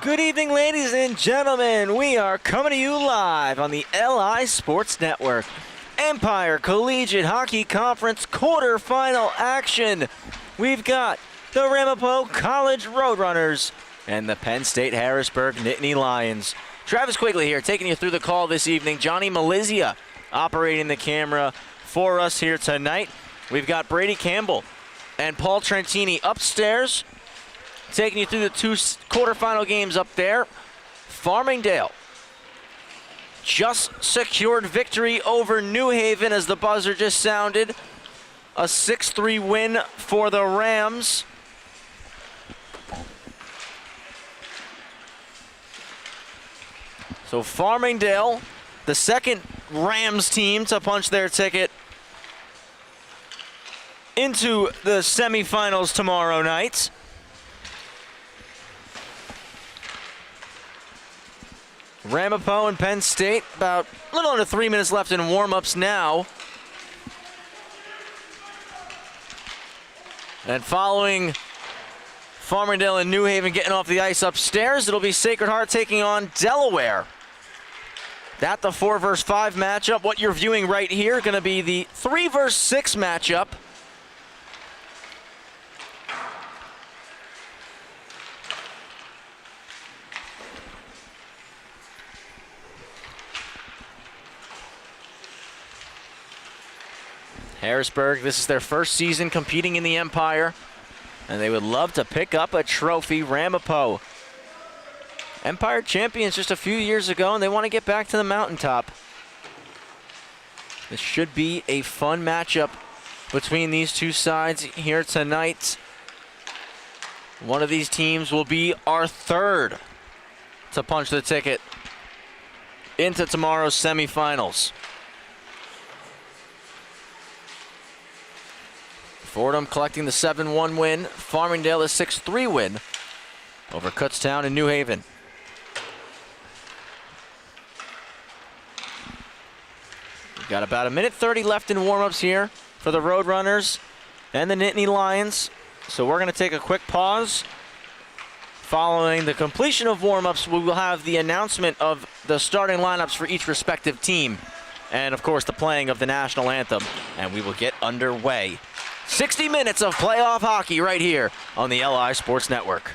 Good evening, ladies and gentlemen. We are coming to you live on the LI Sports Network. Empire Collegiate Hockey Conference quarterfinal action. We've got the Ramapo College Roadrunners and the Penn State Harrisburg Nittany Lions. Travis Quigley here, taking you through the call this evening. Johnny Malizia operating the camera for us here tonight. We've got Brady Campbell and Paul Trentini upstairs, taking you through the two quarterfinal games up there. Farmingdale just secured victory over New Haven as the buzzer just sounded. A 6-3 win for the Rams. So Farmingdale, the second Rams team to punch their ticket into the semifinals tomorrow night. Ramapo and Penn State, about a little under 3 minutes left in warm-ups now. And following Farmingdale and New Haven getting off the ice upstairs, it'll be Sacred Heart taking on Delaware. That's the 4 versus 5 matchup. What you're viewing right here going to be the 3 versus 6 matchup. Harrisburg, this is their first season competing in the Empire, and they would love to pick up a trophy. Ramapo, Empire champions just a few years ago, and they want to get back to the mountaintop. This should be a fun matchup between these two sides here tonight. One of these teams will be our third to punch the ticket into tomorrow's semifinals. Fordham collecting the 7-1 win. Farmingdale a 6-3 win over Kutztown and New Haven. We've got about 1:30 left in warm-ups here for the Roadrunners and the Nittany Lions. So we're going to take a quick pause. Following the completion of warm-ups, we will have the announcement of the starting lineups for each respective team. And, of course, the playing of the national anthem. And we will get underway. 60 minutes of playoff hockey right here on the LI Sports Network.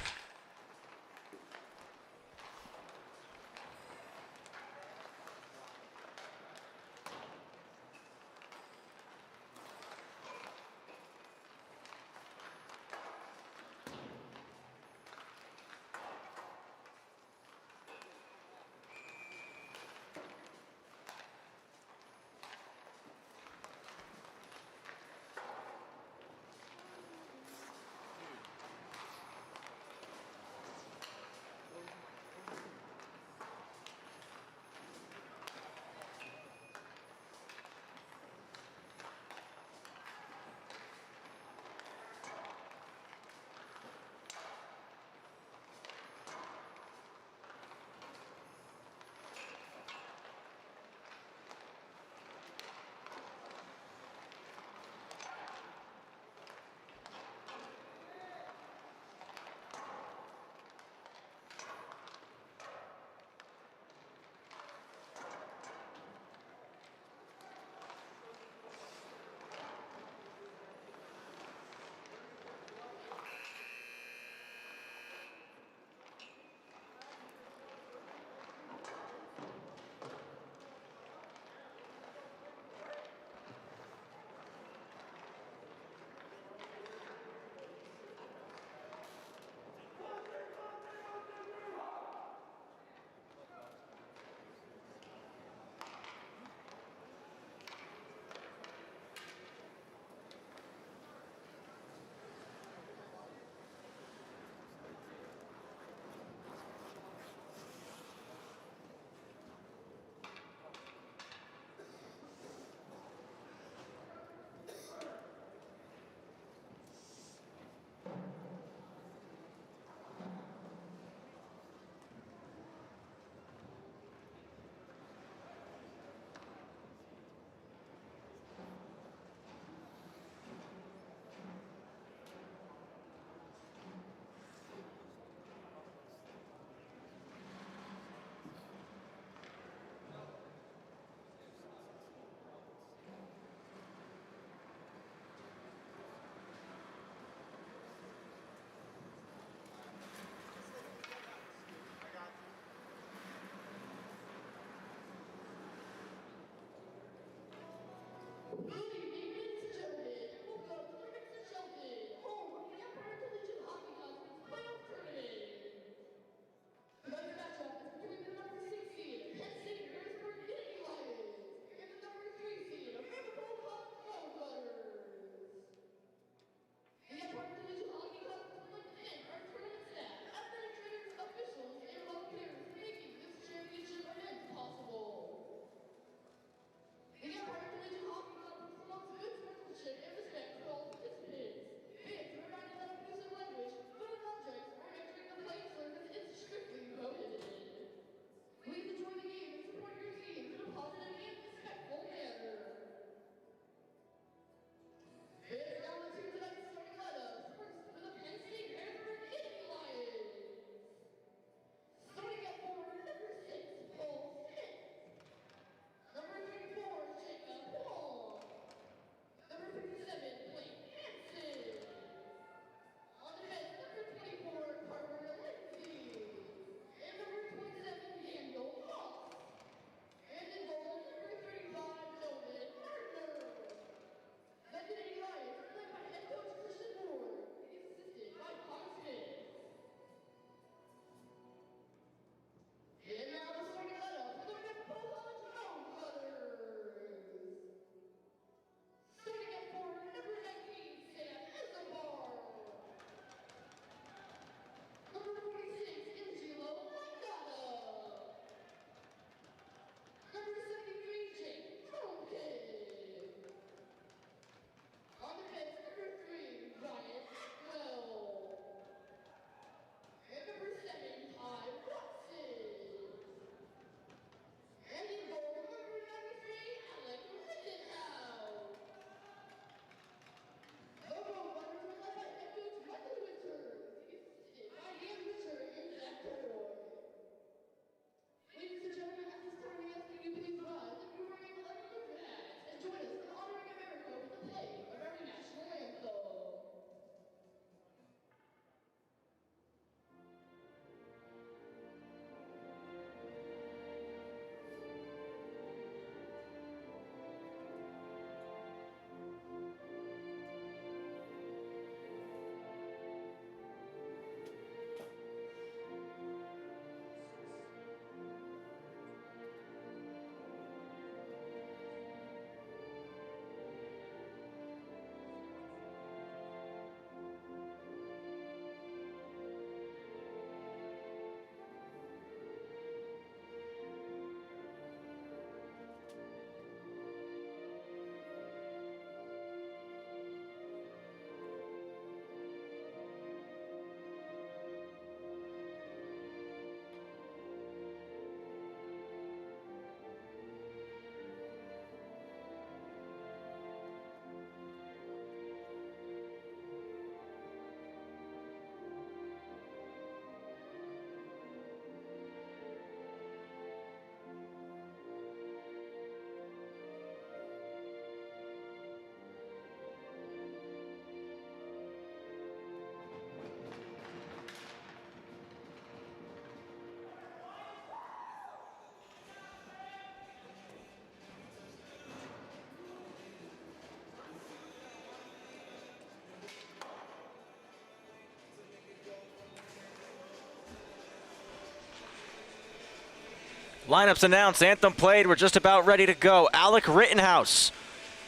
Lineups announced, anthem played, we're just about ready to go. Alec Rittenhouse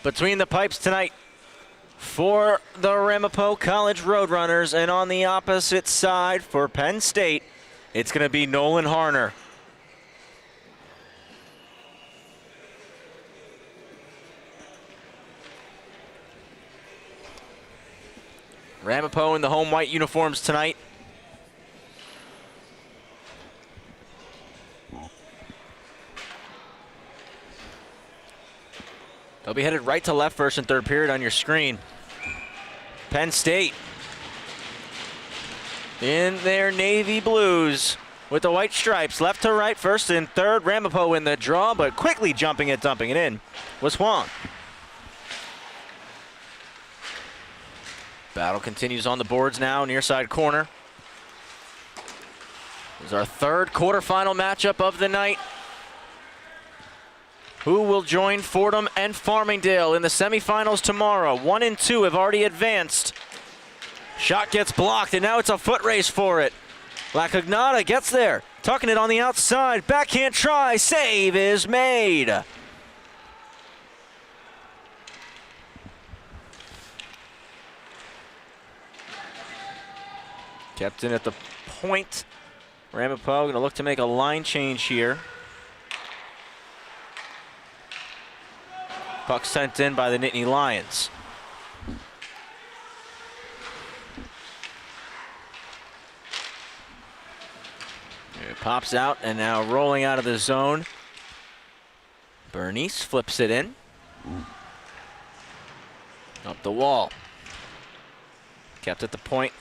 between the pipes tonight for the Ramapo College Roadrunners, and on the opposite side for Penn State, it's going to be Nolan Harner. Ramapo in the home white uniforms tonight. They'll be headed right to left first and third period on your screen. Penn State in their navy blues with the white stripes, left to right, first and third. Ramapo in the draw, but quickly dumping it in was Huang. Battle continues on the boards now, near side corner. This is our third quarterfinal matchup of the night. who will join Fordham and Farmingdale in the semifinals tomorrow. 1 and 2 have already advanced. Shot gets blocked, and now it's a foot race for it. La Cagnata gets there, tucking it on the outside. Backhand try, save is made. Kept in at the point. Ramapo going to look to make a line change here. Puck sent in by the Nittany Lions. It pops out and now rolling out of the zone. Bernice flips it in. Up the wall. Kept at the point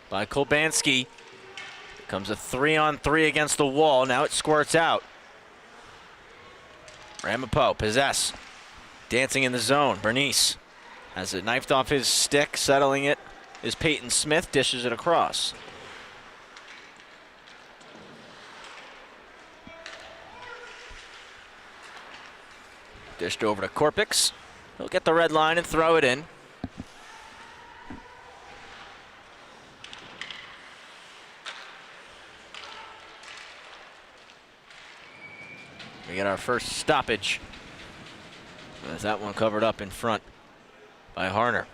by Kolbanski. Comes a 3-on-3 against the wall. Now it squirts out. Ramapo, possess. Dancing in the zone. Bernice has it knifed off his stick. Settling it is Peyton Smith. Dishes it across. Dished over to Korpix. He'll get the red line and throw it in. We get our first stoppage. As that one covered up in front by Harner.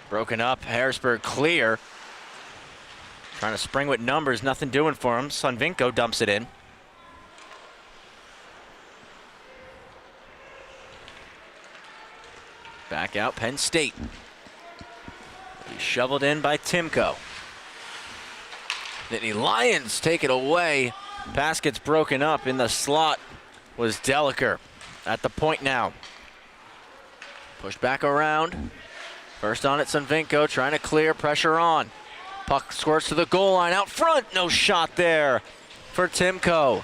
Broken up, Harrisburg clear. Trying to spring with numbers, nothing doing for him. Sunvinko dumps it in. Back out, Penn State. He's shoveled in by Timko. Nittany Lions take it away. Pass gets broken up. In the slot was Deliker. At the point now. Pushed back around. First on it, Sunvinko trying to clear, pressure on. Puck squirts to the goal line, out front. No shot there for Timko.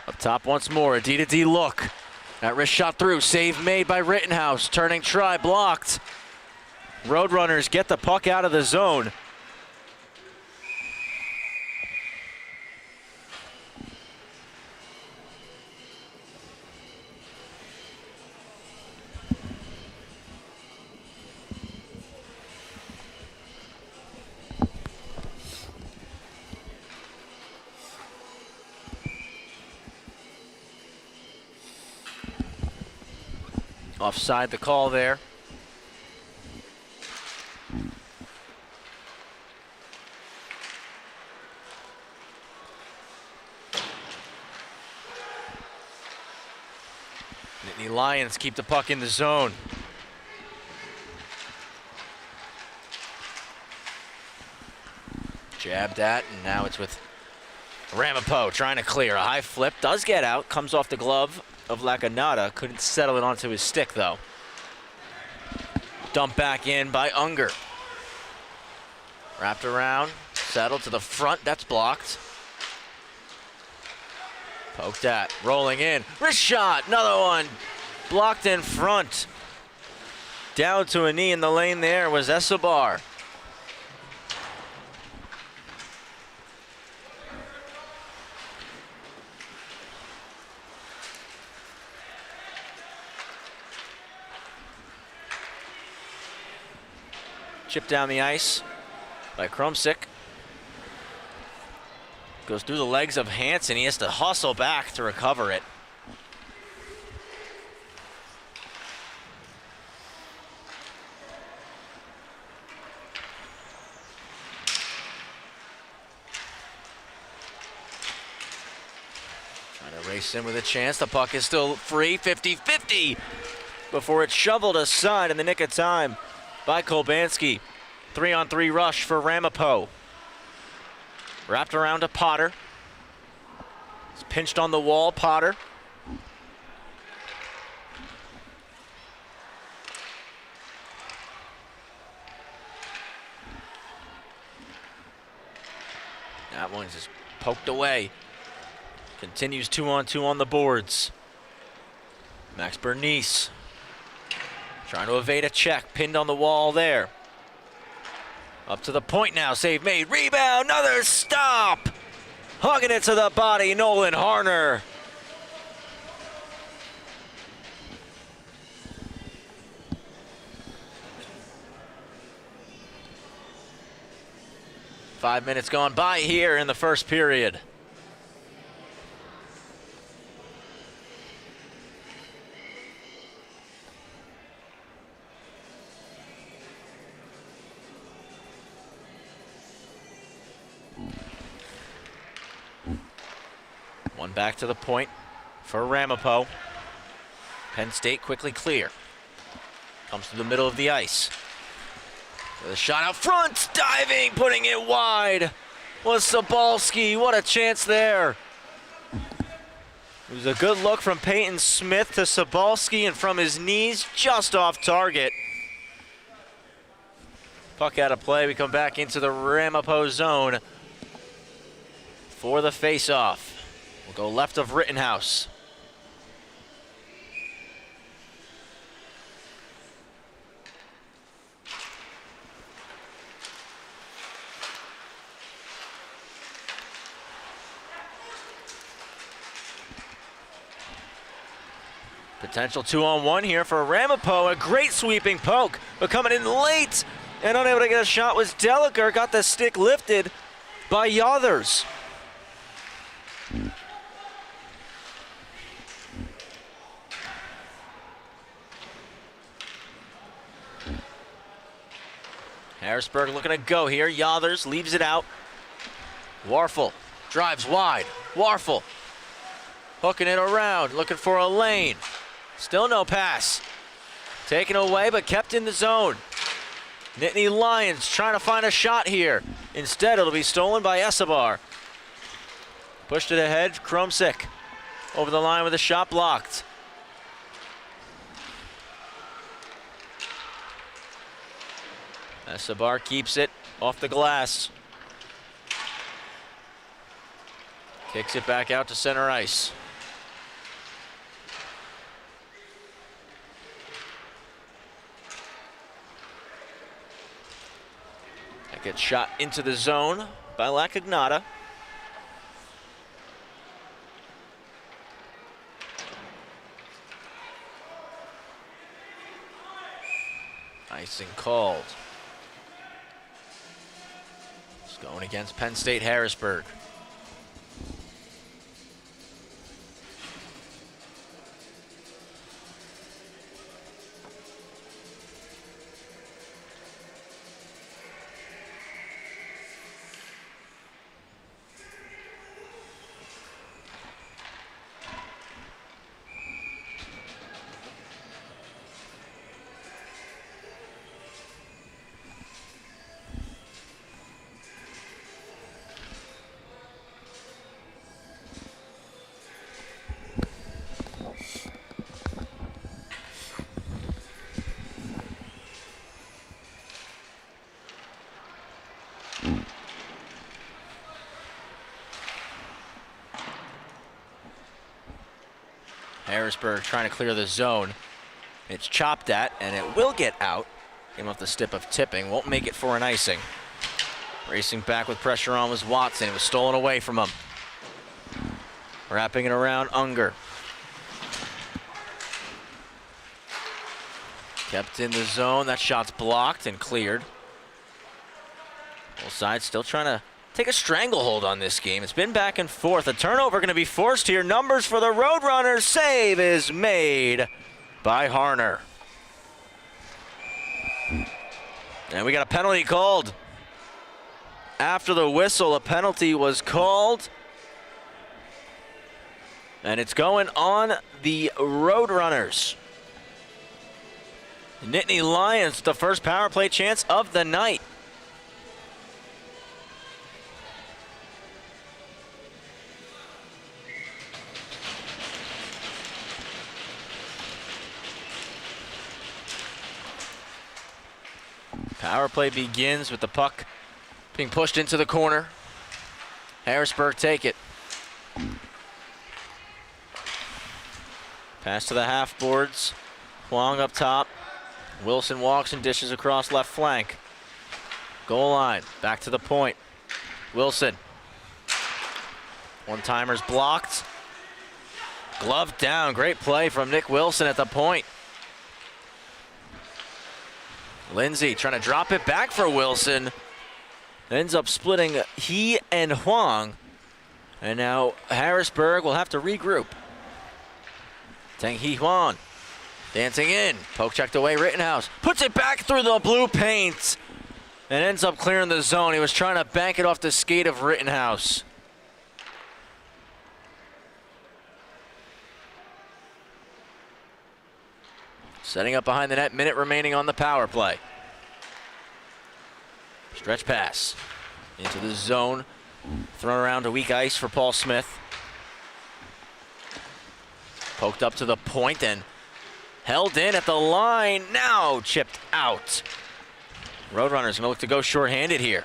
Up top once more, a D-to-D look. That wrist shot through, save made by Rittenhouse. Turning try, blocked. Roadrunners get the puck out of the zone. Offside the call there. Nittany Lions keep the puck in the zone. Jabbed at, and now it's with Ramapo trying to clear. A high flip, does get out, comes off the glove of La Cagnata. Couldn't settle it onto his stick though. Dumped back in by Unger. Wrapped around, settled to the front, that's blocked. Poked at, rolling in, wrist shot, another one. Blocked in front. Down to a knee in the lane there was Escobar. Chipped down the ice by Krumsick. Goes through the legs of Hansen. He has to hustle back to recover it. Trying to race in with a chance. The puck is still free, 50-50, before it's shoveled aside in the nick of time by Kolbanski. 3-on-3 rush for Ramapo. Wrapped around to Potter. He's pinched on the wall, Potter. That one's just poked away. Continues 2-on-2 on the boards. Max Bernice trying to evade a check, pinned on the wall there. Up to the point now, save made, rebound, another stop! Hugging it to the body, Nolan Harner. Five minutes gone by here in the first period. One back to the point for Ramapo. Penn State quickly clear. Comes to the middle of the ice. With a shot out front, diving, putting it wide. Was Sobalski, what a chance there. It was a good look from Peyton Smith to Sobalski, and from his knees, just off target. Puck out of play, we come back into the Ramapo zone for the face-off. We'll go left of Rittenhouse. Potential 2-on-1 here for Ramapo. A great sweeping poke, but coming in late and unable to get a shot was Deliker. Got the stick lifted by Yothers. Harrisburg looking to go here. Yothers leaves it out. Warfel drives wide. Warfel hooking it around, looking for a lane. Still no pass. Taken away, but kept in the zone. Nittany Lions trying to find a shot here. Instead, it'll be stolen by Esabar. Pushed it ahead, Kromsick over the line with a shot blocked. Esabar keeps it off the glass. Kicks it back out to center ice. That gets shot into the zone by Lacagnata. Icing called. It's going against Penn State Harrisburg. Harrisburg trying to clear the zone. It's chopped at, and it will get out. Came off the stip of tipping. Won't make it for an icing. Racing back with pressure on was Watson. It was stolen away from him. Wrapping it around Unger. Kept in the zone. That shot's blocked and cleared. Both sides still trying to take a stranglehold on this game. It's been back and forth. A turnover going to be forced here. Numbers for the Roadrunners. Save is made by Harner. And we got a penalty called. After the whistle, a penalty was called. And it's going on the Roadrunners. Nittany Lions, the first power play chance of the night. Power play begins with the puck being pushed into the corner. Harrisburg take it. Pass to the half boards. Huang up top. Wilson walks and dishes across left flank. Goal line, back to the point. Wilson. One-timer's blocked. Glove down, great play from Nick Wilson at the point. Lindsay trying to drop it back for Wilson. Ends up splitting he and Huang. And now Harrisburg will have to regroup. Tang Hee Huan dancing in. Poke checked away Rittenhouse. Puts it back through the blue paint. And ends up clearing the zone. He was trying to bank it off the skate of Rittenhouse. Setting up behind the net, minute remaining on the power play. Stretch pass into the zone. Thrown around to weak ice for Paul Smith. Poked up to the point and held in at the line. Now chipped out. Roadrunners gonna look to go shorthanded here.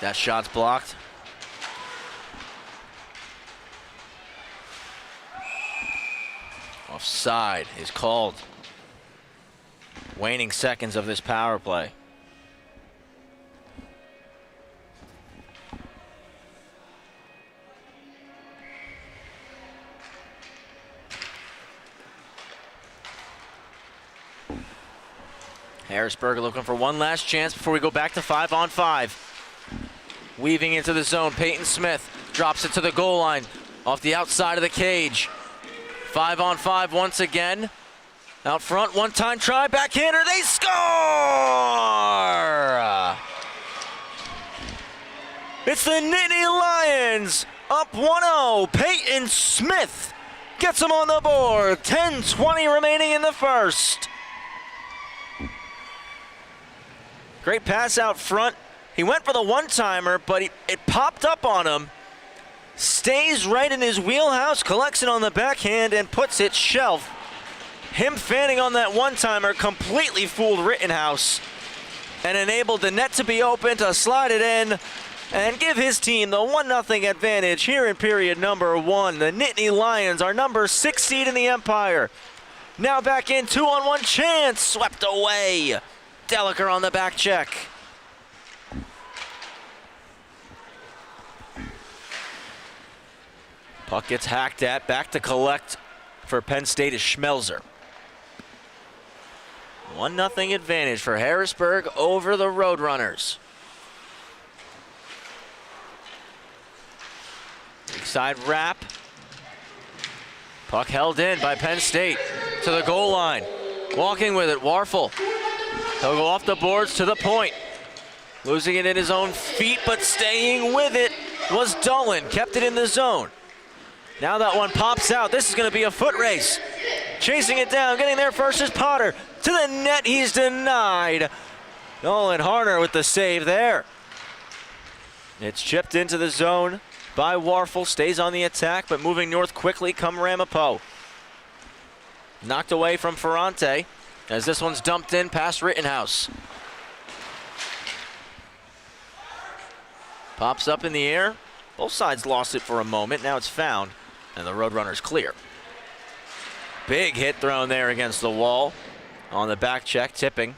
That shot's blocked. Offside is called. Waning seconds of this power play. Harrisburg looking for one last chance before we go back to 5-on-5. Weaving into the zone, Peyton Smith drops it to the goal line off the outside of the cage. 5-on-5 once again. Out front, one-time try, backhander, they score! It's the Nittany Lions up 1-0. Peyton Smith gets them on the board. 10:20 remaining in the first. Great pass out front. He went for the one-timer, but it popped up on him. Stays right in his wheelhouse, collects it on the backhand, and puts it shelf. Him fanning on that one-timer completely fooled Rittenhouse and enabled the net to be open to slide it in and give his team the 1-0 advantage here in period number 1. The Nittany Lions are number 6 seed in the Empire. Now back in, 2-on-1 chance, swept away. Deliker on the back check. Puck gets hacked at, back to collect for Penn State is Schmelzer. 1-0 advantage for Harrisburg over the Roadrunners. Weak side wrap. Puck held in by Penn State to the goal line. Walking with it, Warfel. He'll go off the boards to the point. Losing it in his own feet, but staying with it was Dolan. Kept it in the zone. Now that one pops out. This is going to be a foot race. Chasing it down, getting there first is Potter. To the net, he's denied. Nolan Harner with the save there. It's chipped into the zone by Warfel. Stays on the attack, but moving north quickly come Ramapo. Knocked away from Ferrante as this one's dumped in past Rittenhouse. Pops up in the air. Both sides lost it for a moment. Now it's found. And the Roadrunners clear. Big hit thrown there against the wall. On the back check, tipping.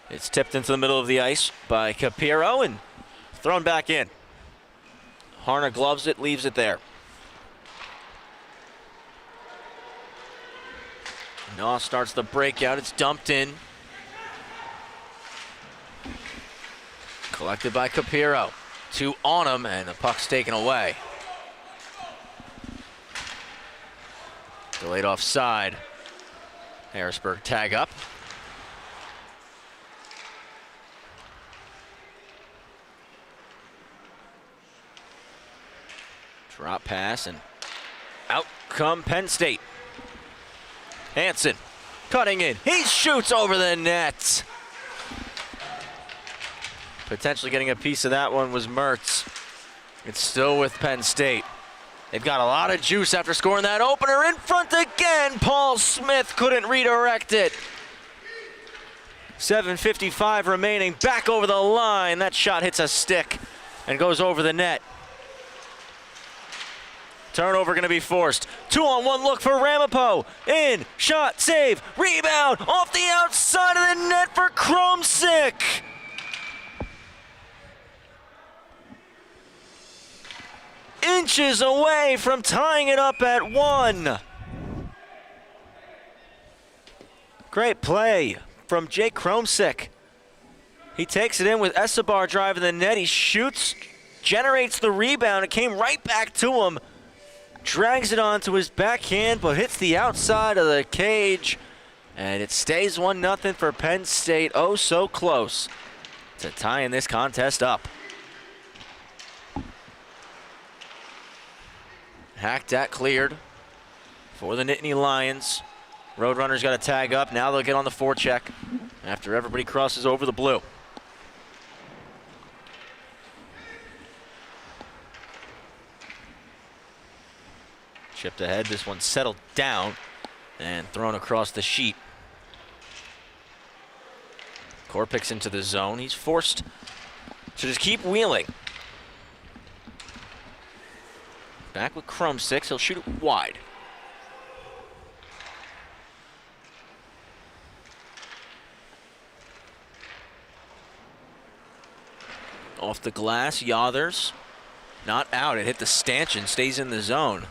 It's tipped into the middle of the ice by Capiro and thrown back in. Harner gloves it, leaves it there. Naw starts the breakout. It's dumped in. Collected by Capiro. 2 on him, and the puck's taken away. Delayed offside. Harrisburg tag up. Drop pass, and out come Penn State. Hansen Cutting in. He shoots over the net. Potentially getting a piece of that one was Mertz. It's still with Penn State. They've got a lot of juice after scoring that opener. In front again. Paul Smith couldn't redirect it. 7:55 remaining. Back over the line. That shot hits a stick and goes over the net. Turnover going to be forced. 2-on-1 look for Ramapo. In, shot, save, rebound, off the outside of the net for Kromsick. Inches away from tying it up at 1. Great play from Jake Kromsick. He takes it in with Escobar driving the net. He shoots, generates the rebound. It came right back to him. Drags it onto his backhand, but hits the outside of the cage. And it stays 1-0 for Penn State. Oh, so close to tying this contest up. Hacked at cleared for the Nittany Lions. Roadrunners got to tag up. Now they'll get on the forecheck after everybody crosses over the blue. Chipped ahead. This one settled down and thrown across the sheet. Korpik's into the zone. He's forced to just keep wheeling. Back with Kromsick. He'll shoot it wide. Off the glass, Yothers. Not out. It hit the stanchion. Stays in the zone.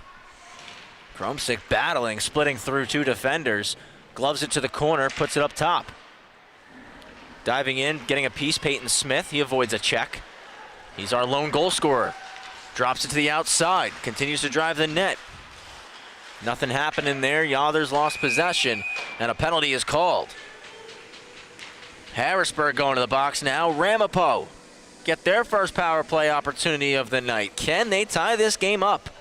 Kromsick battling, splitting through 2 defenders. Gloves it to the corner, puts it up top. Diving in, getting a piece, Peyton Smith. He avoids a check. He's our lone goal scorer. Drops it to the outside, continues to drive the net. Nothing happening there. Yothers lost possession, and a penalty is called. Harrisburg going to the box now. Ramapo get their first power play opportunity of the night. Can they tie this game up?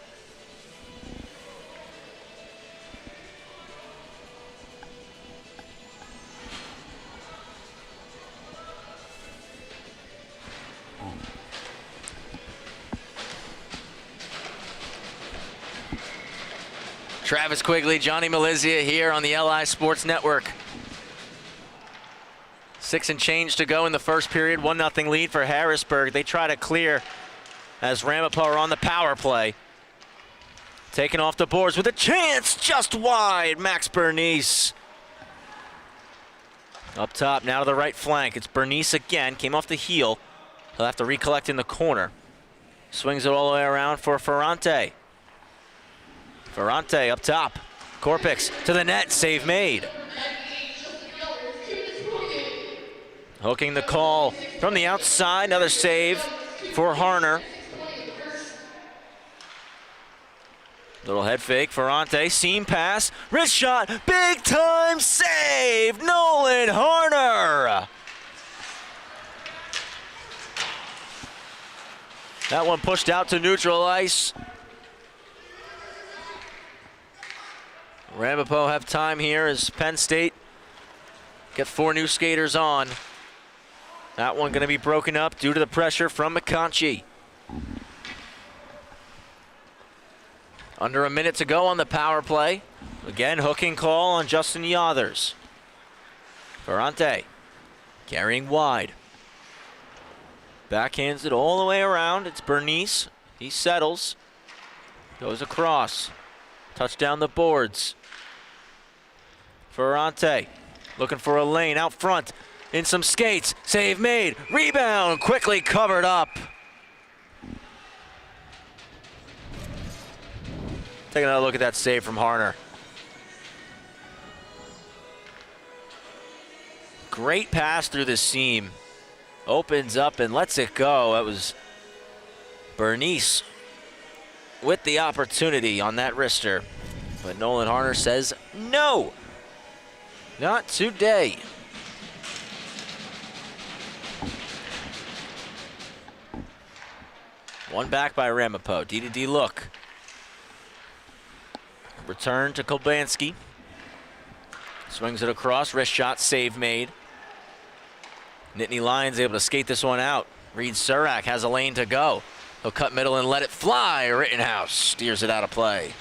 Travis Quigley, Johnny Malizia here on the LI Sports Network. 6 and change to go in the first period. 1-0 lead for Harrisburg. They try to clear as Ramapo are on the power play. Taken off the boards with a chance just wide. Max Bernice. Up top now to the right flank. It's Bernice again. Came off the heel. He'll have to recollect in the corner. Swings it all the way around for Ferrante. Ferrante up top. Korpik to the net. Save made. Hooking the call from the outside. Another save for Harner. Little head fake. Ferrante. Seam pass. Wrist shot. Big time save. Nolan Harner. That one pushed out to neutral ice. Ramapo have time here as Penn State get 4 new skaters on. That one going to be broken up due to the pressure from McConchie. Under a minute to go on the power play. Again, hooking call on Justin Yothers. Ferrante carrying wide. Backhands it all the way around. It's Bernice. He settles. Goes across. Touchdown the boards. Ferrante looking for a lane out front. In some skates. Save made. Rebound quickly covered up. Take another look at that save from Harner. Great pass through the seam. Opens up and lets it go. That was Bernice with the opportunity on that wrister. But Nolan Harner says no. Not today. One back by Ramapo. D-to-D look. Return to Kolbanski. Swings it across, wrist shot, save made. Nittany Lions able to skate this one out. Reed Surak has a lane to go. He'll cut middle and let it fly. Rittenhouse steers it out of play.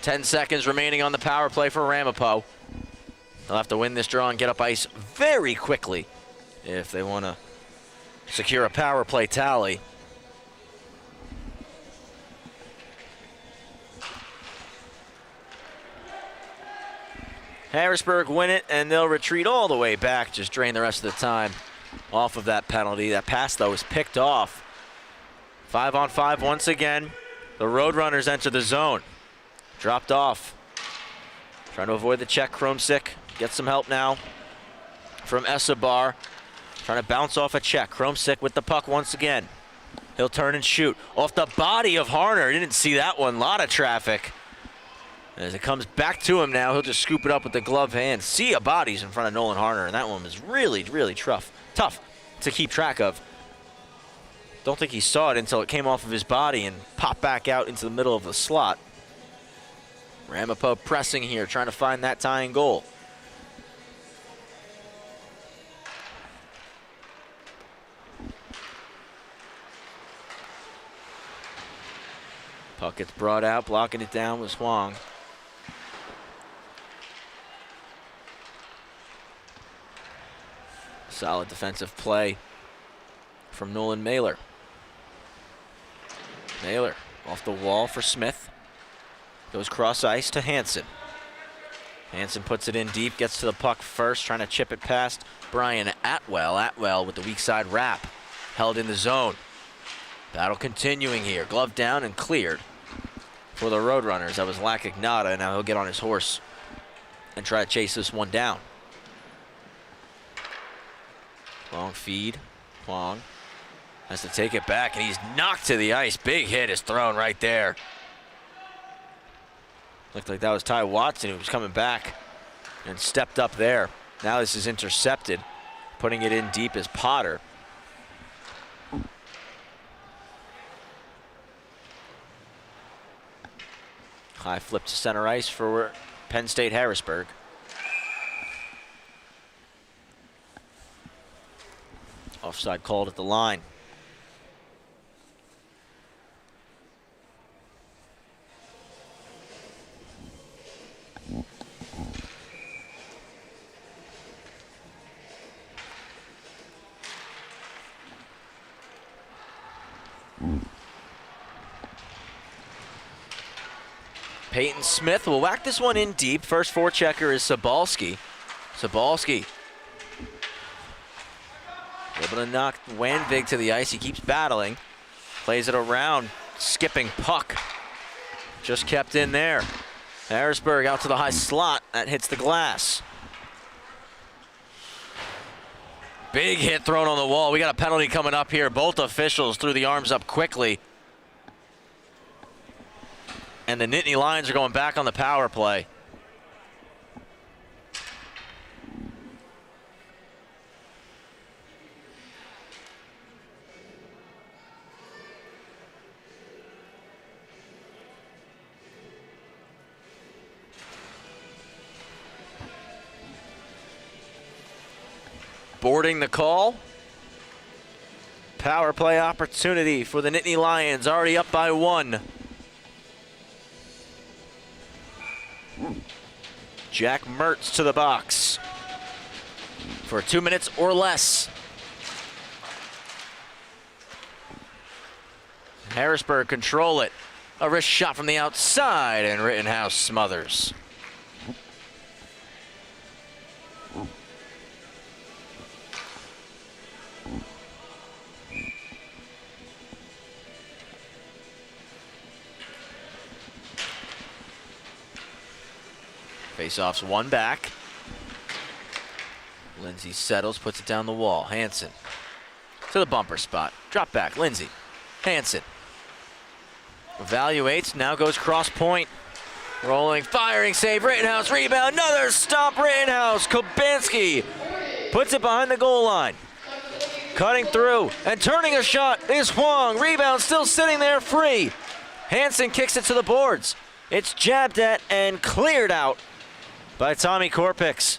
10 seconds remaining on the power play for Ramapo. They'll have to win this draw and get up ice very quickly if they want to secure a power play tally. Harrisburg win it, and they'll retreat all the way back, just drain the rest of the time off of that penalty. That pass, though, is picked off. 5-on-5 once again. The Roadrunners enter the zone. Dropped off. Trying to avoid the check. Kromsick gets some help now from Esabar. Trying to bounce off a check. Kromsick with the puck once again. He'll turn and shoot. Off the body of Harner. Didn't see that one. A lot of traffic. As it comes back to him now, he'll just scoop it up with the glove hand. Sea of bodies in front of Nolan Harner, and that one was really, really tough to keep track of. Don't think he saw it until it came off of his body and popped back out into the middle of the slot. Ramapo pressing here, trying to find that tying goal. Puck gets brought out, blocking it down was Huang. Solid defensive play from Nolan Mailer. Mailer off the wall for Smith. Goes cross ice to Hansen. Hansen puts it in deep, gets to the puck first, trying to chip it past Brian Atwell. Atwell with the weak side wrap, held in the zone. Battle continuing here. Glove down and cleared for the Roadrunners. That was Lacignata, and now he'll get on his horse and try to chase this one down. Long feed. Huang has to take it back, and he's knocked to the ice. Big hit is thrown right there. Looked like that was Ty Watson who was coming back and stepped up there. Now this is intercepted. Putting it in deep is Potter. High flip to center ice for Penn State Harrisburg. Offside called at the line. Peyton Smith will whack this one in deep. First forechecker is Sabalski. Sabalski able to knock Wanvig to the ice. He keeps battling. Plays it around. Skipping puck. Just kept in there. Harrisburg out to the high slot. That hits the glass. Big hit thrown on the wall. We got a penalty coming up here. Both officials threw the arms up quickly. And the Nittany Lions are going back on the power play. Boarding the call. Power play opportunity for the Nittany Lions, already up by 1. Jack Mertz to the box for 2 minutes or less. Harrisburg control it. A wrist shot from the outside, and Rittenhouse smothers. Face-offs one back. Lindsay settles, puts it down the wall. Hansen to the bumper spot. Drop back, Lindsay. Hansen evaluates, now goes cross point. Rolling, firing, save, Rittenhouse, rebound, another stop, Rittenhouse. Kubanski puts it behind the goal line. Cutting through and turning a shot is Huang. Rebound still sitting there free. Hansen kicks it to the boards. It's jabbed at and cleared out by Tommy Korpix.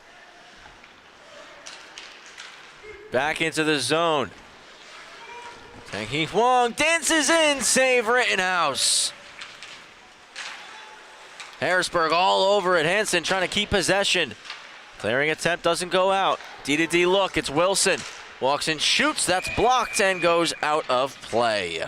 Back into the zone. Tang Hee Huang dances in, save Rittenhouse. Harrisburg all over it. Hansen trying to keep possession. Clearing attempt doesn't go out. D-to-D look, it's Wilson. Walks in, shoots, that's blocked and goes out of play.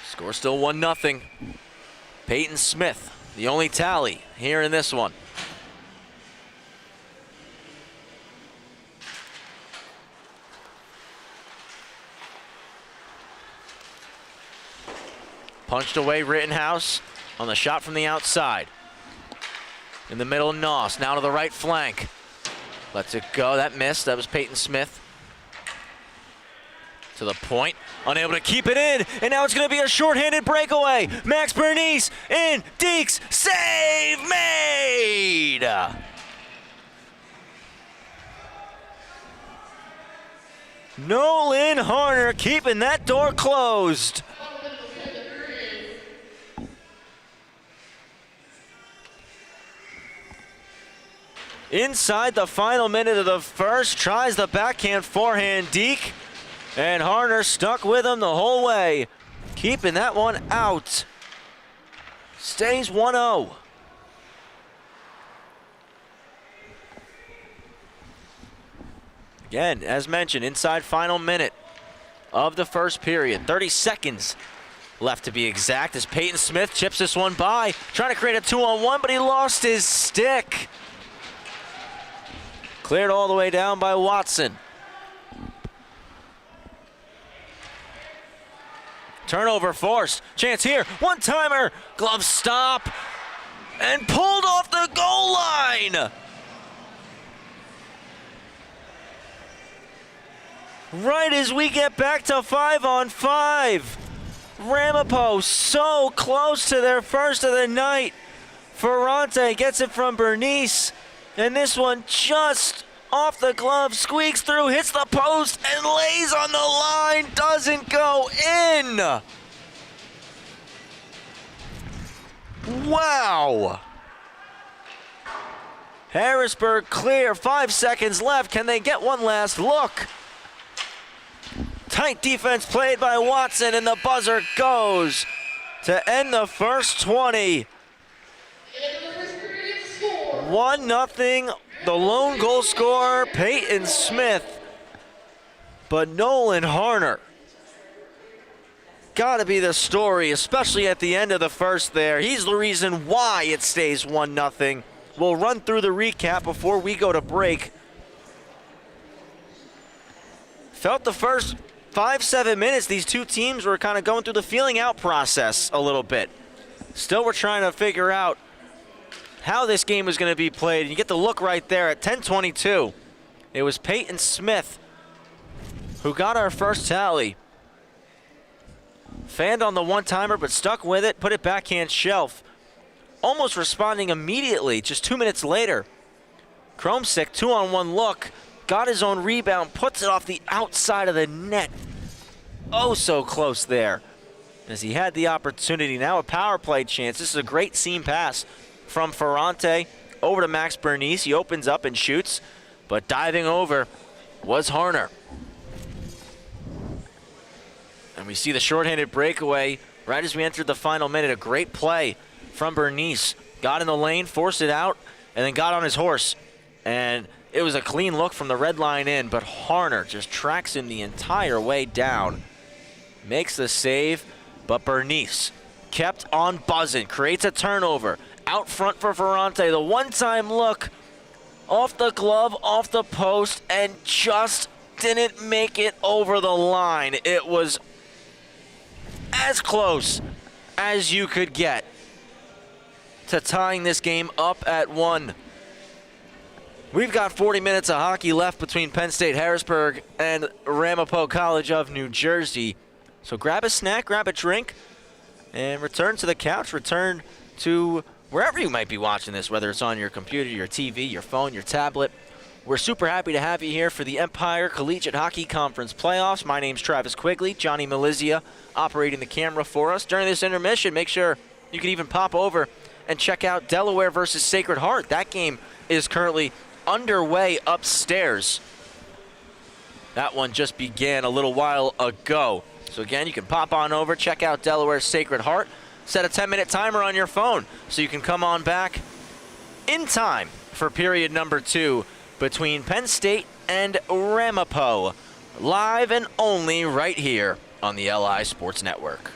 Score still 1-0. Peyton Smith, the only tally here in this one. Punched away Rittenhouse on the shot from the outside. In the middle, Noss, now to the right flank. Lets it go, that missed, that was Peyton Smith. To the point, unable to keep it in, and now it's gonna be a shorthanded breakaway. Max Bernice in, Deeks, save made! Nolan Harner keeping that door closed. Inside the final minute of the first, tries the backhand forehand deke, and Harner stuck with him the whole way, keeping that one out. Stays 1-0. Again, as mentioned, inside final minute of the first period. 30 seconds left to be exact as Peyton Smith chips this one by, trying to create a 2-on-1, but he lost his stick. Cleared all the way down by Watson. Turnover forced. Chance here. One-timer. Glove stop. And pulled off the goal line. Right as we get back to 5-on-5. Ramapo so close to their first of the night. Ferrante gets it from Bernice. And this one just off the glove, squeaks through, hits the post, and lays on the line, doesn't go in. Wow. Harrisburg clear, 5 seconds left. Can they get one last look? Tight defense played by Watson, and the buzzer goes to end the first 20. 1-0, the lone goal scorer, Peyton Smith. But Nolan Harner, gotta be the story, especially at the end of the first there. He's the reason why it stays 1-0. We'll run through the recap before we go to break. Felt the first 5-7 minutes, these two teams were kind of going through the feeling out process a little bit. Still, we're trying to figure out how this game was going to be played. You get the look right there at 10:22. It was Peyton Smith who got our first tally. Fanned on the one-timer, but stuck with it, put it backhand shelf. Almost responding immediately, just 2 minutes later. Kromsick, 2-on-1 look, got his own rebound, puts it off the outside of the net. Oh, so close there, as he had the opportunity. Now a power play chance. This is a great seam pass from Ferrante over to Max Bernice. He opens up and shoots, but diving over was Harner. And we see the shorthanded breakaway right as we entered the final minute. A great play from Bernice. Got in the lane, forced it out, and then got on his horse. And it was a clean look from the red line in, but Harner just tracks him the entire way down. Makes the save, but Bernice kept on buzzing, creates a turnover. Out front for Ferrante, the one-time look, off the glove, off the post, and just didn't make it over the line. It was as close as you could get to tying this game up at 1. We've got 40 minutes of hockey left between Penn State Harrisburg and Ramapo College of New Jersey. So grab a snack, grab a drink, and return to the couch, return to wherever you might be watching this, whether it's on your computer, your TV, your phone, your tablet, We're super happy to have you here for the Empire Collegiate Hockey Conference playoffs. My name's Travis Quigley. Johnny Malizia operating the camera for us. During this intermission, make sure you can even pop over and check out Delaware versus Sacred Heart. That game is currently underway upstairs. That one just began a little while ago. So again, you can pop on over, check out Delaware Sacred Heart. Set a 10-minute timer on your phone so you can come on back in time for period number 2 between Penn State and Ramapo. Live and only right here on the LI Sports Network.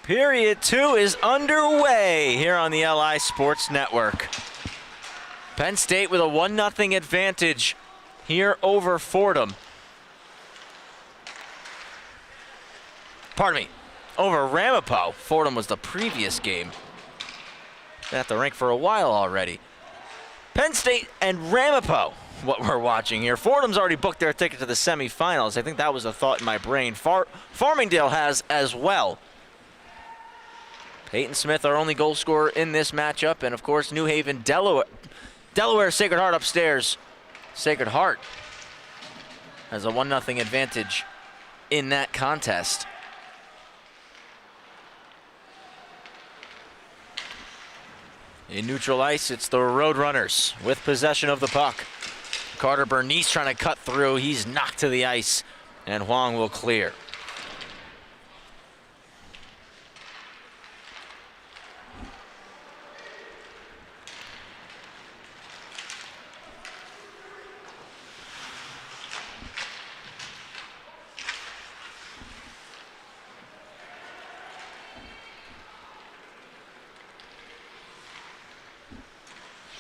Period 2 is underway here on the LI Sports Network. Penn State with a 1-0 advantage here over Fordham. Pardon me, over Ramapo. Fordham was the previous game. Been at the rink for a while already. Penn State and Ramapo, what we're watching here. Fordham's already booked their ticket to the semifinals. I think that was a thought in my brain. Farmingdale has as well. Peyton Smith, our only goal scorer in this matchup, and of course New Haven, Delaware Sacred Heart upstairs. Sacred Heart has a 1-0 advantage in that contest. In neutral ice, it's the Roadrunners with possession of the puck. Carter Bernice trying to cut through. He's knocked to the ice, and Huang will clear.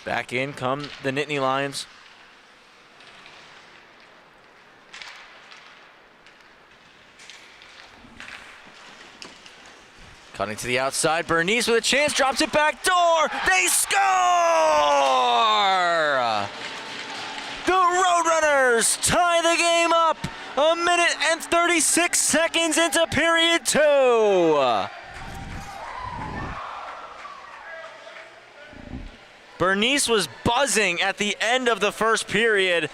Back in come the Nittany Lions. Cutting to the outside, Bernice with a chance, drops it back door. They score! The Roadrunners tie the game up 1 minute and 36 seconds into period 2. Bernice was buzzing at the end of the first period,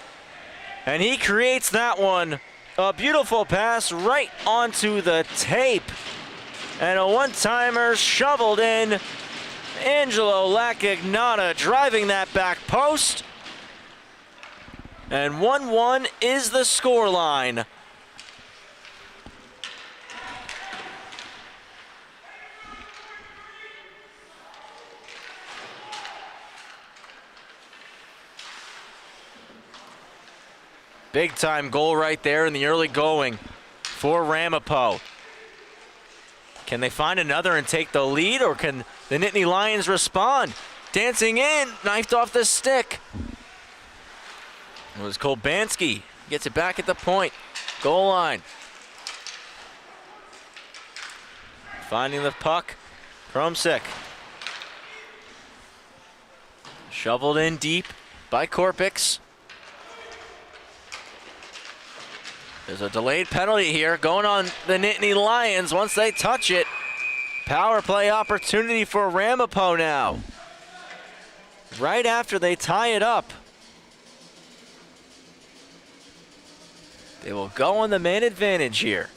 and he creates that one. A beautiful pass right onto the tape. And a one-timer shoveled in. Angelo Lacignata driving that back post. And 1-1 is the scoreline. Big time goal right there in the early going for Ramapo. Can they find another and take the lead, or can the Nittany Lions respond? Dancing in, knifed off the stick. It was Kolbanski, gets it back at the point, goal line. Finding the puck, Kromsick. Shoveled in deep by Korpix. There's a delayed penalty here going on the Nittany Lions once they touch it. Power play opportunity for Ramapo now. Right after they tie it up. They will go on the man advantage here.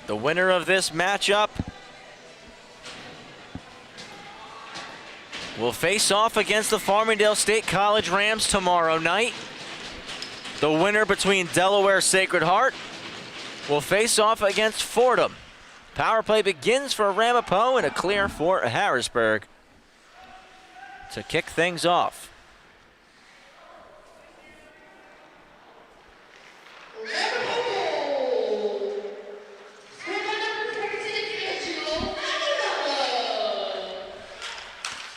The winner of this matchup will face off against the Farmingdale State College Rams tomorrow night. The winner between Delaware Sacred Heart will face off against Fordham. Power play begins for Ramapo and a clear for Harrisburg to kick things off.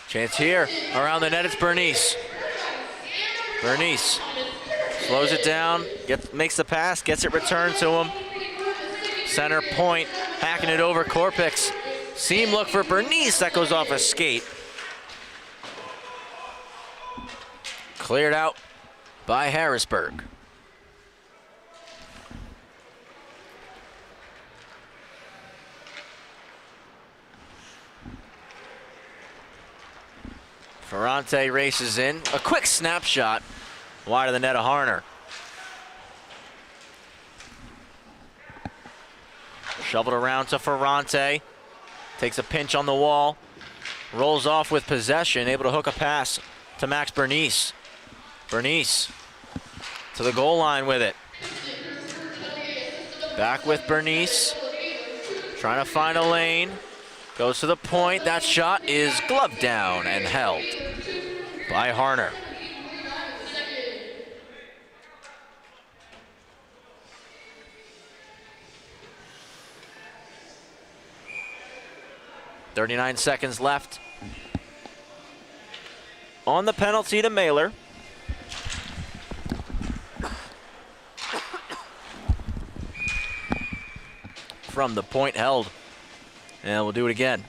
Chance here, around the net, it's Bernice. Bernice slows it down, makes the pass, gets it returned to him. Center point, hacking it over, Korpix. Seam look for Bernice, that goes off a skate. Cleared out by Harrisburg. Ferrante races in. A quick snapshot wide of the net of Harner. Shoveled around to Ferrante. Takes a pinch on the wall. Rolls off with possession. Able to hook a pass to Max Bernice. Bernice to the goal line with it. Back with Bernice. Trying to find a lane. Goes to the point. That shot is gloved down and held by Harner. 39 seconds left on the penalty to Mailer. From the point held. And we'll do it again.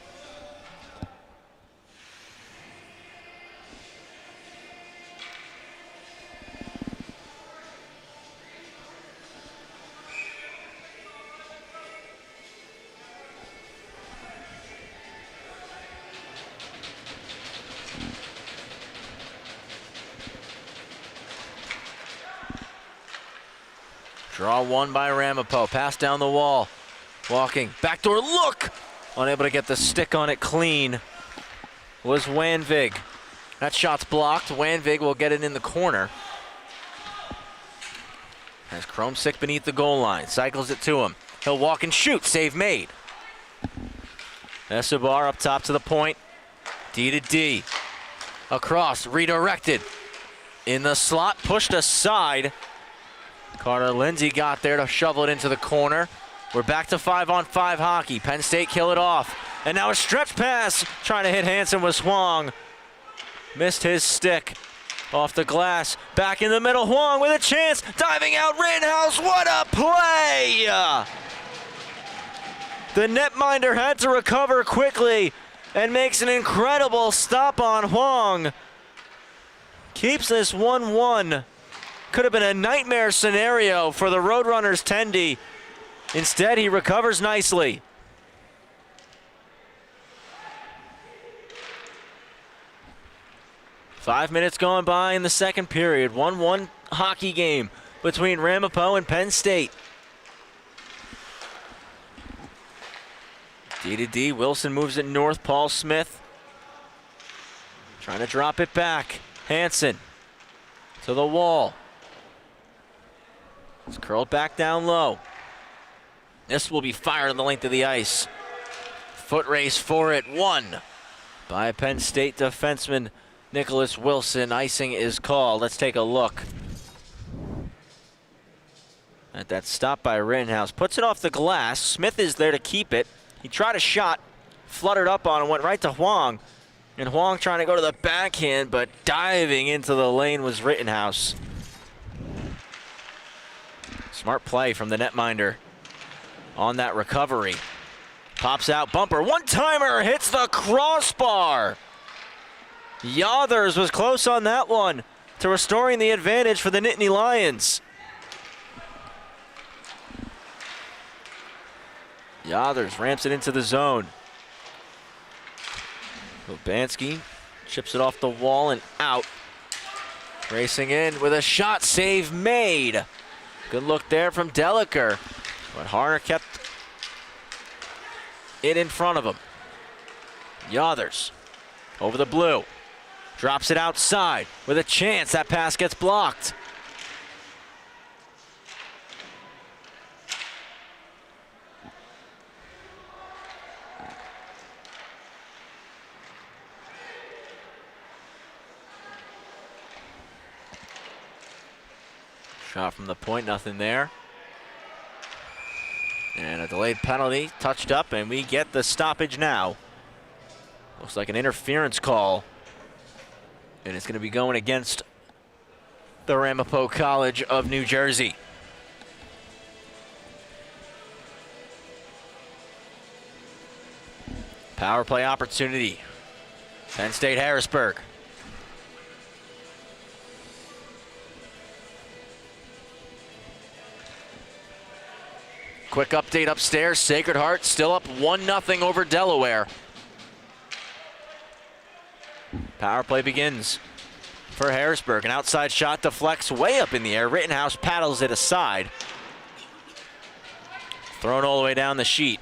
Draw one by Ramapo. Pass down the wall. Walking. Backdoor look! Unable to get the stick on it clean was Wanvig. That shot's blocked. Wanvig will get it in the corner. Has Kromsick beneath the goal line. Cycles it to him. He'll walk and shoot. Save made. Escobar up top to the point. D to D. Across. Redirected. In the slot. Pushed aside. Carter Lindsay got there to shovel it into the corner. We're back to 5-on-5 hockey. Penn State kill it off. And now a stretch pass. Trying to hit Hansen with Huang. Missed his stick. Off the glass. Back in the middle. Huang with a chance. Diving out Rittenhouse. What a play! The netminder had to recover quickly and makes an incredible stop on Huang. Keeps this 1-1. Could have been a nightmare scenario for the Roadrunners' Tendy. Instead, he recovers nicely. Five minutes gone by in the second period. 1-1 hockey game between Ramapo and Penn State. D to D. Wilson moves it north. Paul Smith trying to drop it back. Hansen to the wall. It's curled back down low. This will be fired on the length of the ice. Foot race for it. Won by Penn State defenseman Nicholas Wilson. Icing is called. Let's take a look at that stop by Rittenhouse. Puts it off the glass. Smith is there to keep it. He tried a shot, fluttered up on and went right to Huang. And Huang trying to go to the backhand, but diving into the lane was Rittenhouse. Smart play from the netminder on that recovery. Pops out, bumper, one-timer, hits the crossbar. Yothers was close on that one to restoring the advantage for the Nittany Lions. Yothers ramps it into the zone. Lubanski chips it off the wall and out. Racing in with a shot, save made. Good look there from Deliker, but Harner kept it in front of him. Yothers over the blue. Drops it outside with a chance. That pass gets blocked. Shot from the point, nothing there. And a delayed penalty, touched up, and we get the stoppage now. Looks like an interference call. And it's going to be going against the Ramapo College of New Jersey. Power play opportunity. Penn State Harrisburg. Quick update upstairs. Sacred Heart still up 1-0 over Delaware. Power play begins for Harrisburg. An outside shot deflects way up in the air. Rittenhouse paddles it aside. Thrown all the way down the sheet.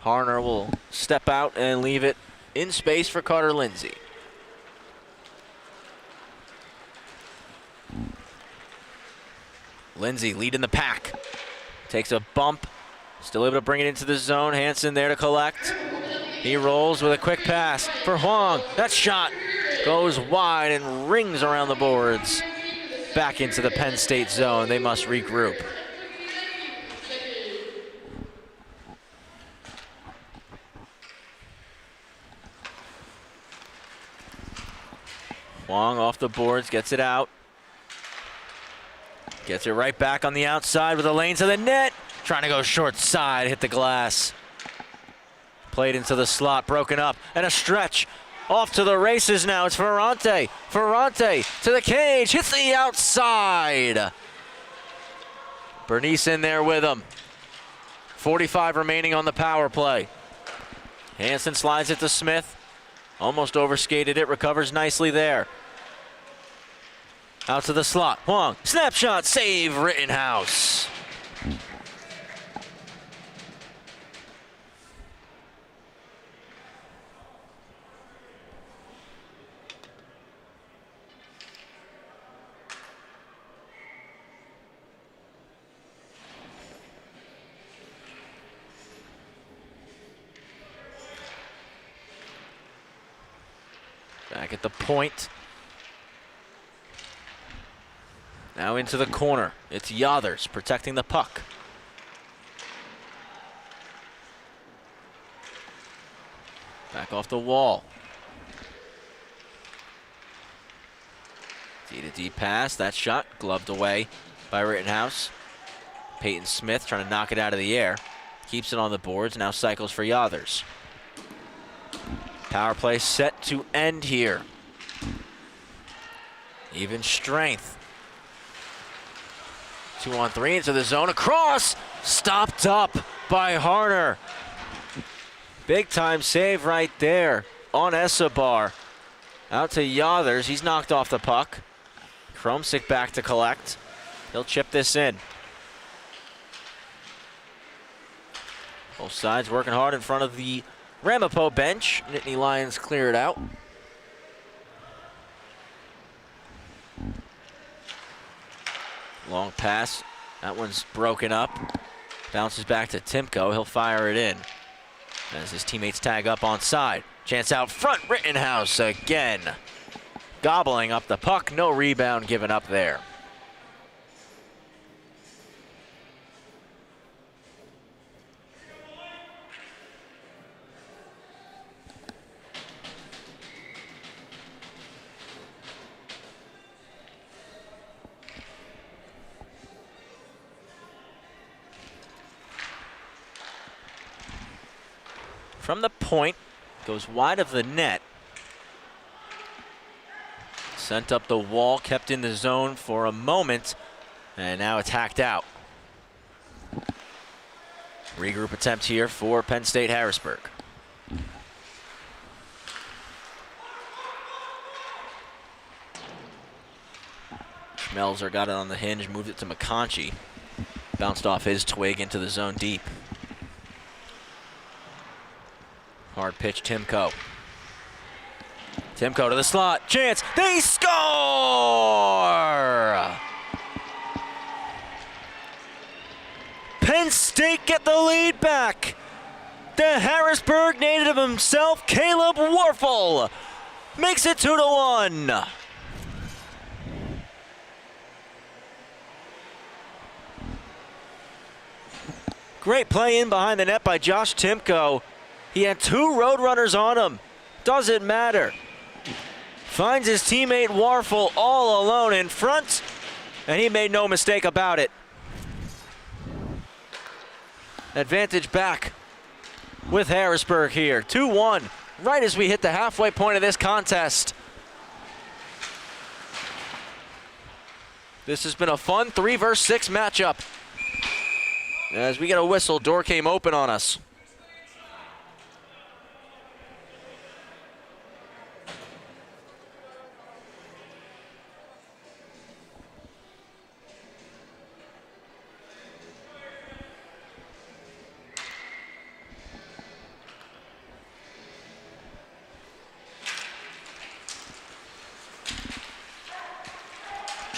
Harner will step out and leave it in space for Carter Lindsay. Lindsay leading the pack. Takes a bump. Still able to bring it into the zone. Hansen there to collect. He rolls with a quick pass for Huang. That shot goes wide and rings around the boards. Back into the Penn State zone. They must regroup. Wong off the boards, gets it out. Gets it right back on the outside with the lanes of the net. Trying to go short side, hit the glass. Played into the slot, broken up, and a stretch. Off to the races now, it's Ferrante. Ferrante to the cage, hits the outside. Bernice in there with him. 45 remaining on the power play. Hansen slides it to Smith. Almost overskated it, recovers nicely there. Out to the slot, Huang, snapshot, save, Rittenhouse. Back at the point. Now into the corner. It's Yothers protecting the puck. Back off the wall. D-to-D pass. That shot gloved away by Rittenhouse. Peyton Smith trying to knock it out of the air. Keeps it on the boards. Now cycles for Yothers. Power play set to end here. Even strength. 2-on-3 into the zone, across, stopped up by Harner. Big time save right there on Esabar. Out to Yothers, he's knocked off the puck. Kromsick back to collect. He'll chip this in. Both sides working hard in front of the Ramapo bench. Nittany Lions clear it out. Long pass. That one's broken up. Bounces back to Timko. He'll fire it in as his teammates tag up on side. Chance out front. Rittenhouse again. Gobbling up the puck. No rebound given up there. From the point, goes wide of the net. Sent up the wall, kept in the zone for a moment, and now it's hacked out. Regroup attempt here for Penn State Harrisburg. Schmelzer got it on the hinge, moved it to McConchy. Bounced off his twig into the zone deep. Hard pitch, Timko. Timko to the slot, chance, they score! Penn State get the lead back. The Harrisburg native himself, Caleb Warfel, makes it 2-1. Great play in behind the net by Josh Timko. He had two Roadrunners on him. Doesn't matter. Finds his teammate Warfel all alone in front, and he made no mistake about it. Advantage back with Harrisburg here. 2-1, right as we hit the halfway point of this contest. This has been a fun 3-versus-6 matchup. As we get a whistle, door came open on us.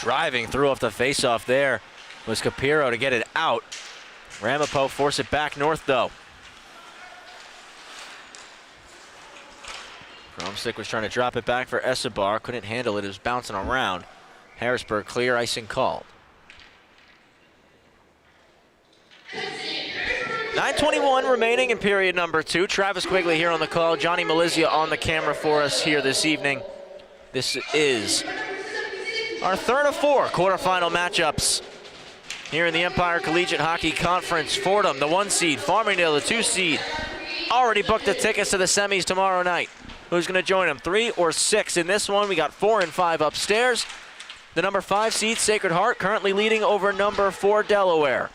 Driving through off the faceoff there was Capiro to get it out. Ramapo force it back north though. Kromsick was trying to drop it back for Esabar, couldn't handle it, it was bouncing around. Harrisburg clear, icing called. 9:21 remaining in period number 2. Travis Quigley here on the call. Johnny Malizia on the camera for us here this evening. This is our third of four quarterfinal matchups here in the Empire Collegiate Hockey Conference. Fordham, the 1 seed, Farmingdale, the 2 seed, already booked the tickets to the semis tomorrow night. Who's going to join them, 3 or 6 in this one? We got 4 and 5 upstairs. The number 5 seed, Sacred Heart, currently leading over number 4, Delaware.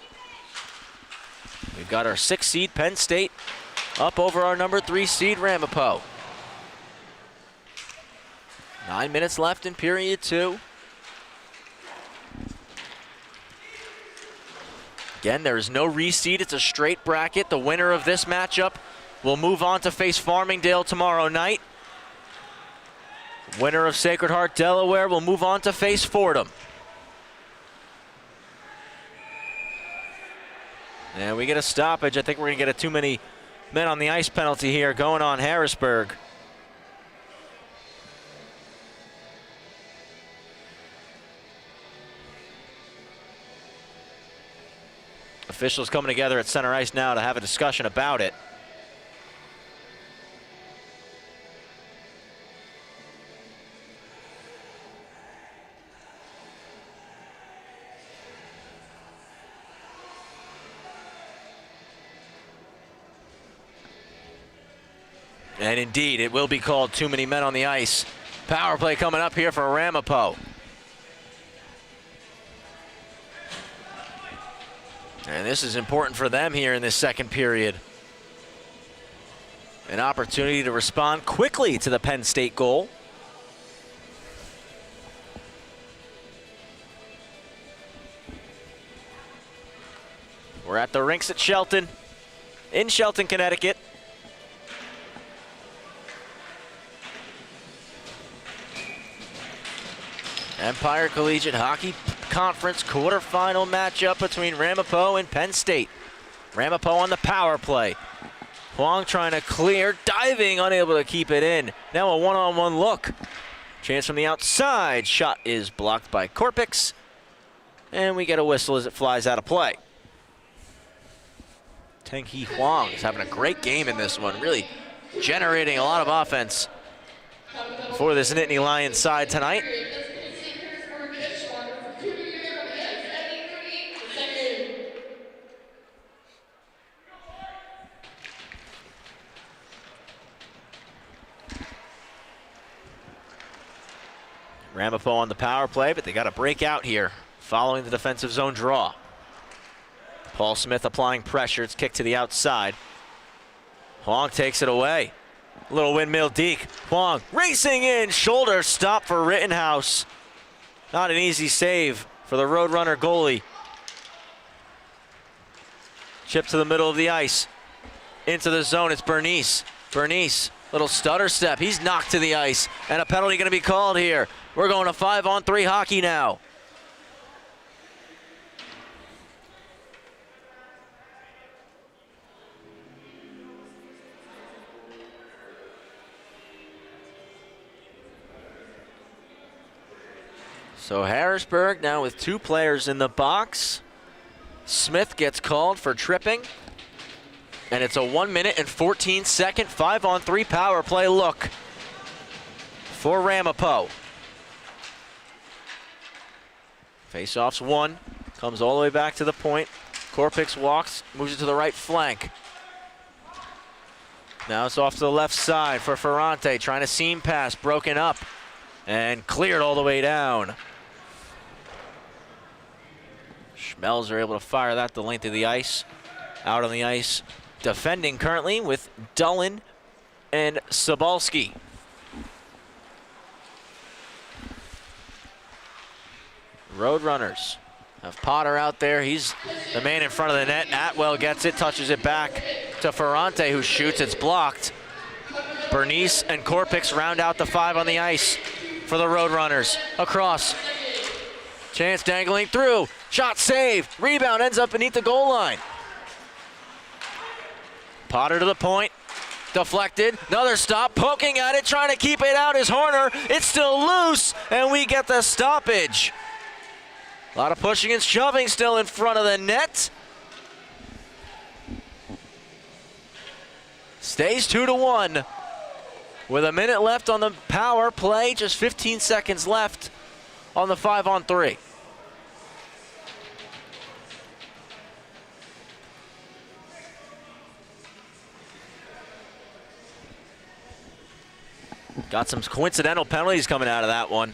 We've got our 6 seed, Penn State, up over our number 3 seed, Ramapo. 9 minutes left in period 2. Again, there is no reseed. It's a straight bracket. The winner of this matchup will move on to face Farmingdale tomorrow night. Winner of Sacred Heart, Delaware, will move on to face Fordham. And we get a stoppage. I think we're going to get a too many men on the ice penalty here going on Harrisburg. Officials coming together at center ice now to have a discussion about it. And indeed, it will be called too many men on the ice. Power play coming up here for Ramapo. And this is important for them here in this second period. An opportunity to respond quickly to the Penn State goal. We're at the rinks at Shelton, in Shelton, Connecticut. Empire Collegiate Hockey Conference quarterfinal matchup between Ramapo and Penn State. Ramapo on the power play. Huang trying to clear, diving, unable to keep it in. Now a one-on-one look. Chance from the outside. Shot is blocked by Korpix. And we get a whistle as it flies out of play. Teng-Hee Huang is having a great game in this one, really generating a lot of offense for this Nittany Lions side tonight. Ramapo on the power play, but they got a breakout here following the defensive zone draw. Paul Smith applying pressure. It's kicked to the outside. Huang takes it away. Little windmill deke. Huang racing in. Shoulder stop for Rittenhouse. Not an easy save for the Roadrunner goalie. Chip to the middle of the ice. Into the zone, it's Bernice. Bernice, little stutter step. He's knocked to the ice, and a penalty going to be called here. We're going to 5-on-3 hockey now. So Harrisburg now with 2 players in the box. Smith gets called for tripping. And it's a 1 minute and 14-second 5-on-3 power play look for Ramapo. Faceoff's 1, comes all the way back to the point. Korpix walks, moves it to the right flank. Now it's off to the left side for Ferrante, trying to seam pass, broken up, and cleared all the way down. Schmells are able to fire that the length of the ice. Out on the ice, defending currently with Dullen and Sobalski. Roadrunners have Potter out there. He's the man in front of the net. Atwell gets it, touches it back to Ferrante, who shoots. It's blocked. Bernice and Korpix round out the 5 on the ice for the Roadrunners. Across. Chance dangling through. Shot saved. Rebound ends up beneath the goal line. Potter to the point. Deflected. Another stop. Poking at it. Trying to keep it out is Horner. It's still loose. And we get the stoppage. A lot of pushing and shoving still in front of the net. Stays 2-1. With a minute left on the power play, just 15 seconds left on the 5-on-3. Got some coincidental penalties coming out of that one.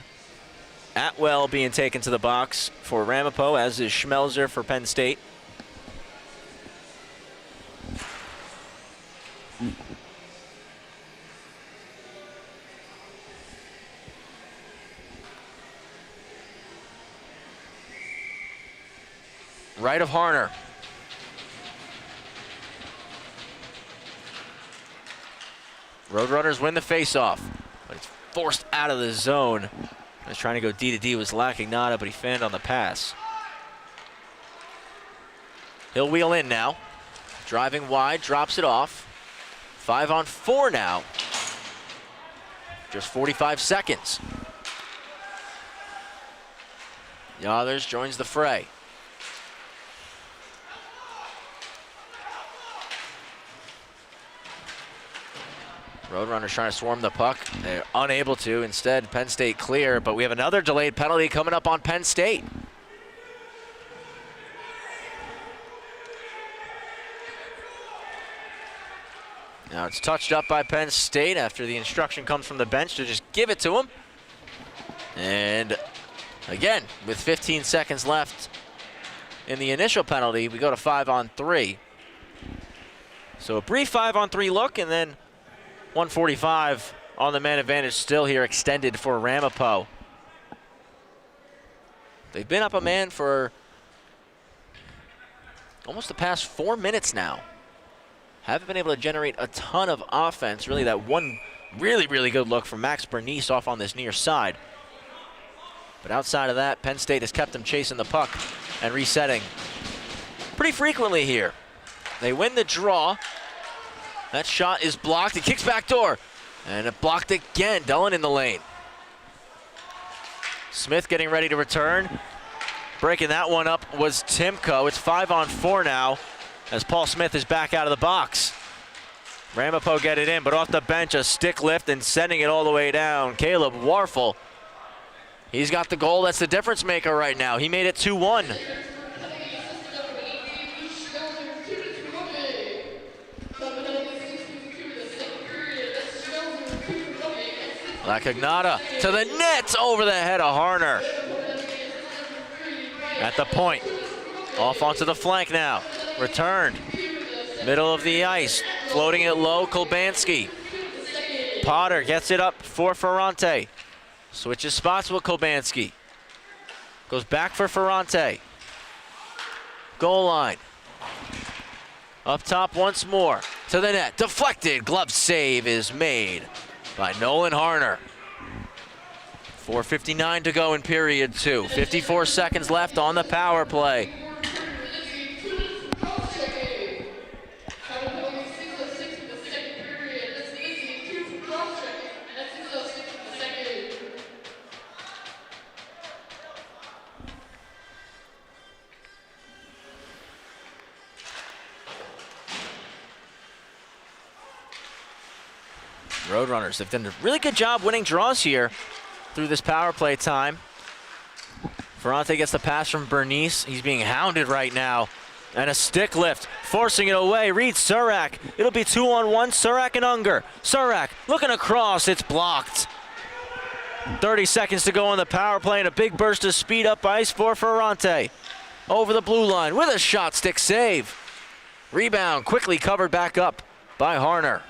Atwell being taken to the box for Ramapo, as is Schmelzer for Penn State. Right of Harner. Roadrunners win the faceoff, but it's forced out of the zone. Was trying to go D to D, was lacking Nada, but he fanned on the pass. He'll wheel in now. Driving wide, drops it off. 5-on-4 now. Just 45 seconds. Yothers joins the fray. Roadrunners trying to swarm the puck. They're unable to. Instead, Penn State clear, but we have another delayed penalty coming up on Penn State. Now it's touched up by Penn State after the instruction comes from the bench to just give it to him. And again, with 15 seconds left in the initial penalty, we go to 5-on-3. So a brief 5-on-3 look, and then 145 on the man advantage still here extended for Ramapo. They've been up a man for almost the past 4 minutes now. Haven't been able to generate a ton of offense. Really, that one really good look from Max Bernice off on this near side. But outside of that, Penn State has kept them chasing the puck and resetting pretty frequently here. They win the draw. That shot is blocked. It kicks back door. And it blocked again. Dillon in the lane. Smith getting ready to return. Breaking that one up was Timko. It's 5-on-4 now as Paul Smith is back out of the box. Ramapo get it in, but off the bench, a stick lift and sending it all the way down. Caleb Warfel. He's got the goal. That's the difference maker right now. He made it 2-1. Lacagnata to the net, over the head of Harner. At the point. Off onto the flank now. Returned. Middle of the ice. Floating it low, Kolbanski. Potter gets it up for Ferrante. Switches spots with Kolbanski. Goes back for Ferrante. Goal line. Up top once more. To the net. Deflected. Glove save is made by Nolan Harner. 4:59 to go in period 2. 54 seconds left on the power play. Roadrunners have done a really good job winning draws here through this power play time. Ferrante gets the pass from Bernice. He's being hounded right now. And a stick lift, forcing it away. Reed Surak. It'll be 2-on-1, Surak and Unger. Surak looking across, it's blocked. 30 seconds to go on the power play, and a big burst of speed up ice for Ferrante. Over the blue line with a shot stick save. Rebound quickly covered back up by Harner.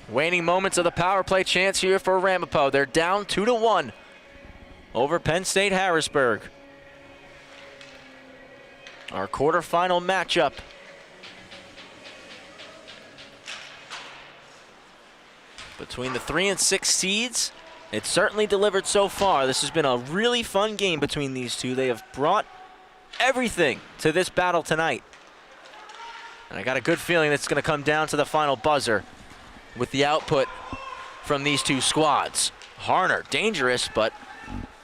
Waning moments of the power play chance here for Ramapo. They're down 2-1 over Penn State Harrisburg. Our quarterfinal matchup. Between the 3 and 6 seeds, it's certainly delivered so far. This has been a really fun game between these two. They have brought everything to this battle tonight. And I got a good feeling it's going to come down to the final buzzer with the output from these two squads. Harner, dangerous, but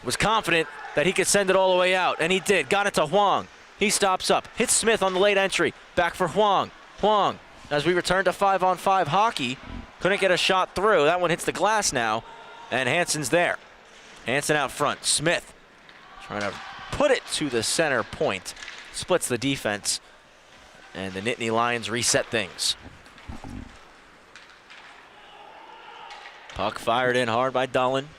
was confident that he could send it all the way out, and he did. Got it to Huang. He stops up, hits Smith on the late entry. Back for Huang. Huang, as we return to 5-on-5 hockey, couldn't get a shot through. That one hits the glass now, and Hansen's there. Hansen out front. Smith trying to put it to the center point. Splits the defense, and the Nittany Lions reset things. Puck fired in hard by Dullen.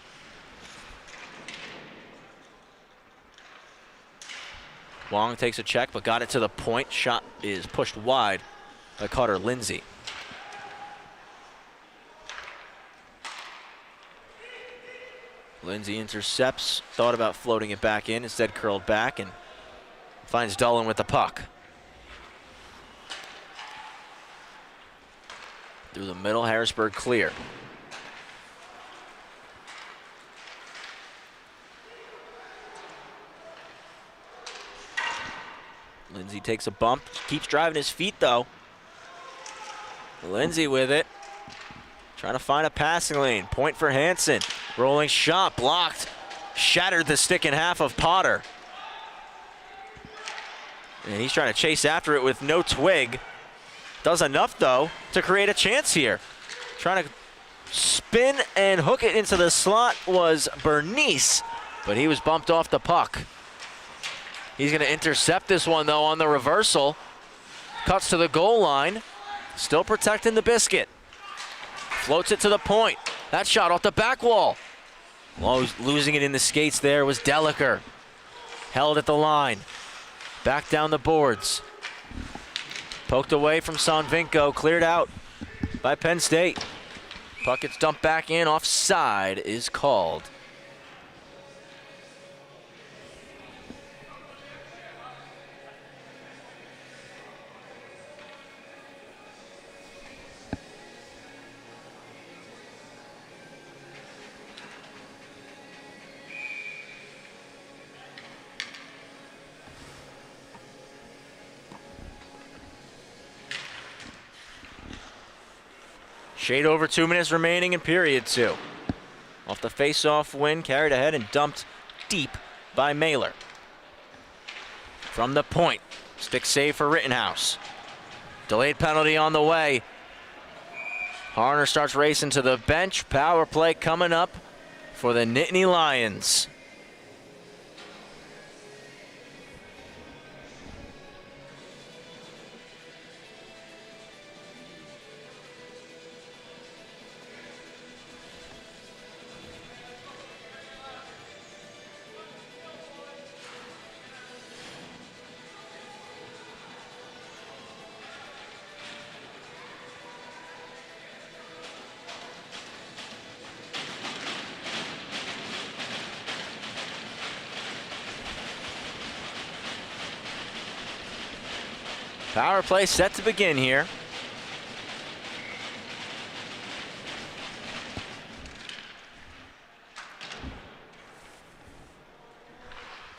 Wong takes a check, but got it to the point. Shot is pushed wide by Carter Lindsay. Lindsay intercepts, thought about floating it back in, instead curled back and finds Dullen with the puck. Through the middle, Harrisburg clear. Lindsay takes a bump, keeps driving his feet though. Lindsay with it, trying to find a passing lane. Point for Hansen, rolling shot, blocked. Shattered the stick in half of Potter. And he's trying to chase after it with no twig. Does enough though to create a chance here. Trying to spin and hook it into the slot was Bernice, but he was bumped off the puck. He's going to intercept this one, though, on the reversal. Cuts to the goal line. Still protecting the biscuit. Floats it to the point. That shot off the back wall. Losing it in the skates there was Deliker. Held at the line. Back down the boards. Poked away from Sonvinko. Cleared out by Penn State. Puck gets dumped back in. Offside is called. Shade over 2 minutes remaining in period 2. Off the face-off win, carried ahead and dumped deep by Mailer. From the point, stick save for Rittenhouse. Delayed penalty on the way. Harner starts racing to the bench. Power play coming up for the Nittany Lions. Power play set to begin here.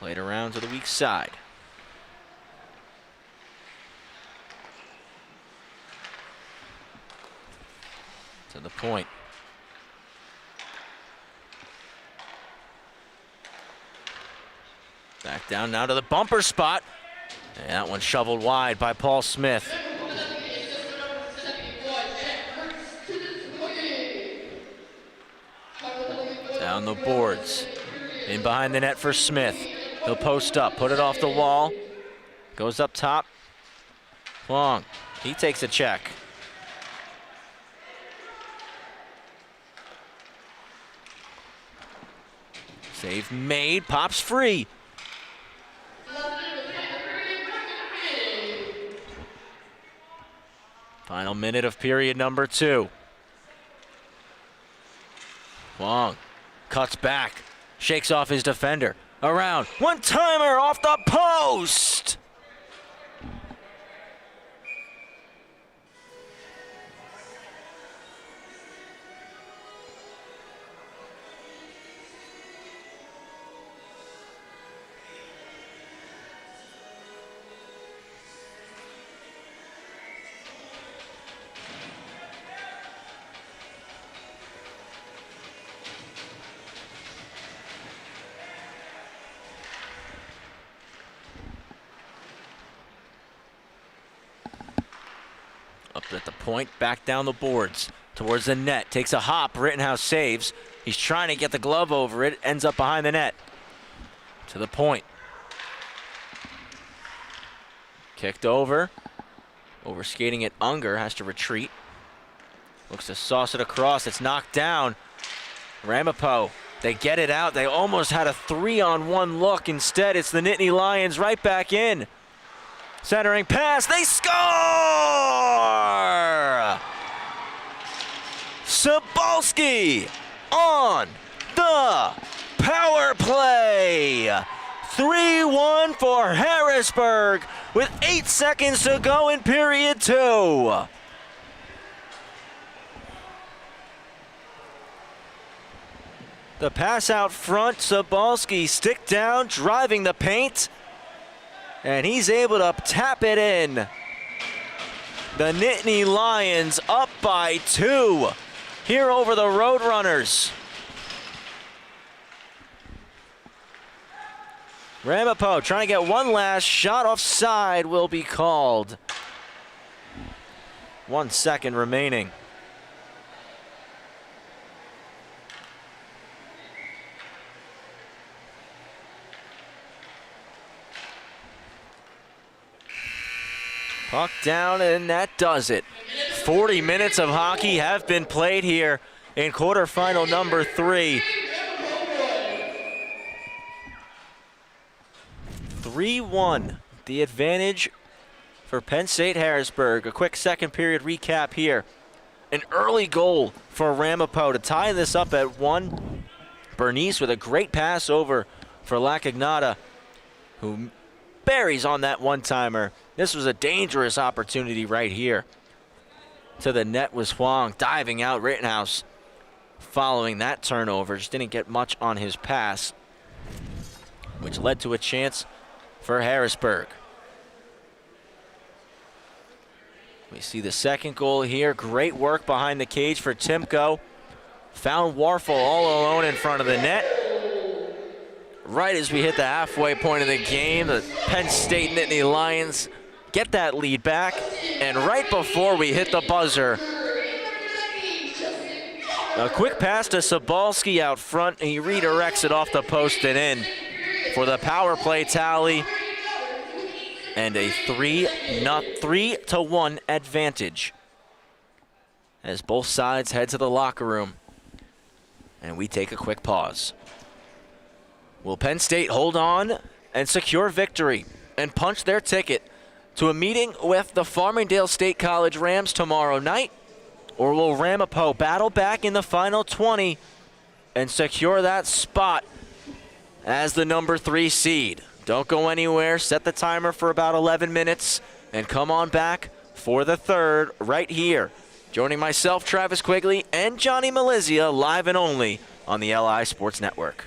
Played around to the weak side. To the point. Back down now to the bumper spot. And that one shoveled wide by Paul Smith. Down the boards. In behind the net for Smith. He'll post up, put it off the wall. Goes up top. Long. He takes a check. Save made, pops free. Final minute of period number 2. Wong cuts back, shakes off his defender. Around, one-timer off the post! Up at the point, back down the boards, towards the net. Takes a hop, Rittenhouse saves. He's trying to get the glove over it, ends up behind the net. To the point. Kicked over. Overskating it, Unger has to retreat. Looks to sauce it across, it's knocked down. Ramapo, they get it out. They almost had a 3-on-1 look. Instead, it's the Nittany Lions right back in. Centering pass, they score! Sobolski on the power play. 3-1 for Harrisburg with 8 seconds to go in period 2. The pass out front, Sobolski stick down, driving the paint, and he's able to tap it in. The Nittany Lions up by 2 here over the Roadrunners. Ramapo trying to get one last shot, offside will be called. 1 second remaining. Puck down, and that does it. 40 minutes of hockey have been played here in quarterfinal number 3. 3-1, the advantage for Penn State Harrisburg. A quick second period recap here. An early goal for Ramapo to tie this up at 1. Bernice with a great pass over for Lacagnata, who buries on that one-timer. This was a dangerous opportunity right here. To the net was Huang, diving out Rittenhouse. Following that turnover, just didn't get much on his pass, which led to a chance for Harrisburg. We see the second goal here. Great work behind the cage for Timko. Found Warfel all alone in front of the net. Right as we hit the halfway point of the game, the Penn State Nittany Lions get that lead back. And right before we hit the buzzer, a quick pass to Sobolski out front. He redirects it off the post and in for the power play tally. And a 3-1 advantage as both sides head to the locker room. And we take a quick pause. Will Penn State hold on and secure victory and punch their ticket to a meeting with the Farmingdale State College Rams tomorrow night? Or will Ramapo battle back in the final 20 and secure that spot as the number 3 seed? Don't go anywhere. Set the timer for about 11 minutes and come on back for the third right here. Joining myself, Travis Quigley, and Johnny Malizia, live and only on the LI Sports Network.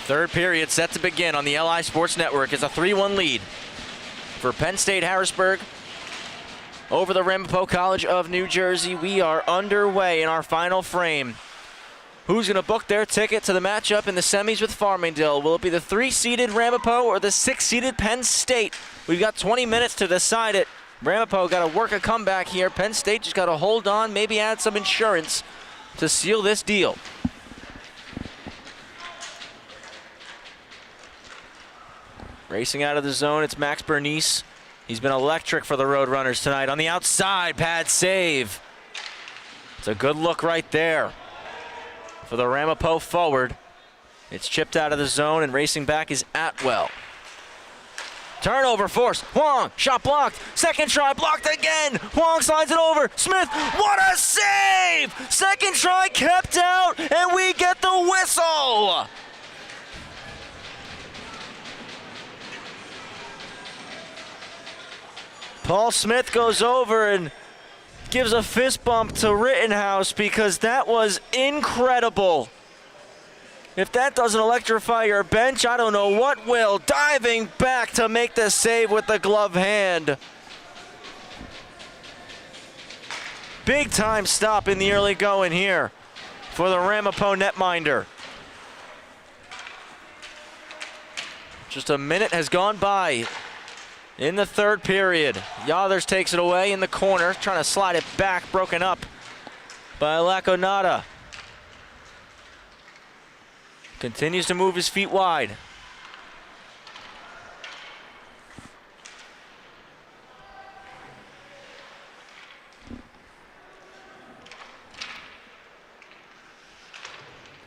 Third period set to begin on the LI Sports Network. It's a 3-1 lead for Penn State Harrisburg over the Ramapo College of New Jersey. We are underway in our final frame. Who's going to book their ticket to the matchup in the semis with Farmingdale? Will it be the 3-seeded Ramapo or the 6-seeded Penn State? We've got 20 minutes to decide it. Ramapo got to work a comeback here. Penn State just got to hold on, maybe add some insurance to seal this deal. Racing out of the zone, it's Max Bernice. He's been electric for the Roadrunners tonight. On the outside, pad save. It's a good look right there for the Ramapo forward. It's chipped out of the zone, and racing back is Atwell. Turnover forced. Huang, shot blocked. Second try, blocked again. Huang slides it over. Smith, what a save! Second try kept out, and we get the whistle! Paul Smith goes over and gives a fist bump to Rittenhouse because that was incredible. If that doesn't electrify your bench, I don't know what will. Diving back to make the save with the glove hand. Big time stop in the early going here for the Ramapo netminder. Just a minute has gone by in the third period. Yothers takes it away in the corner, trying to slide it back, broken up by Laconada. Continues to move his feet wide.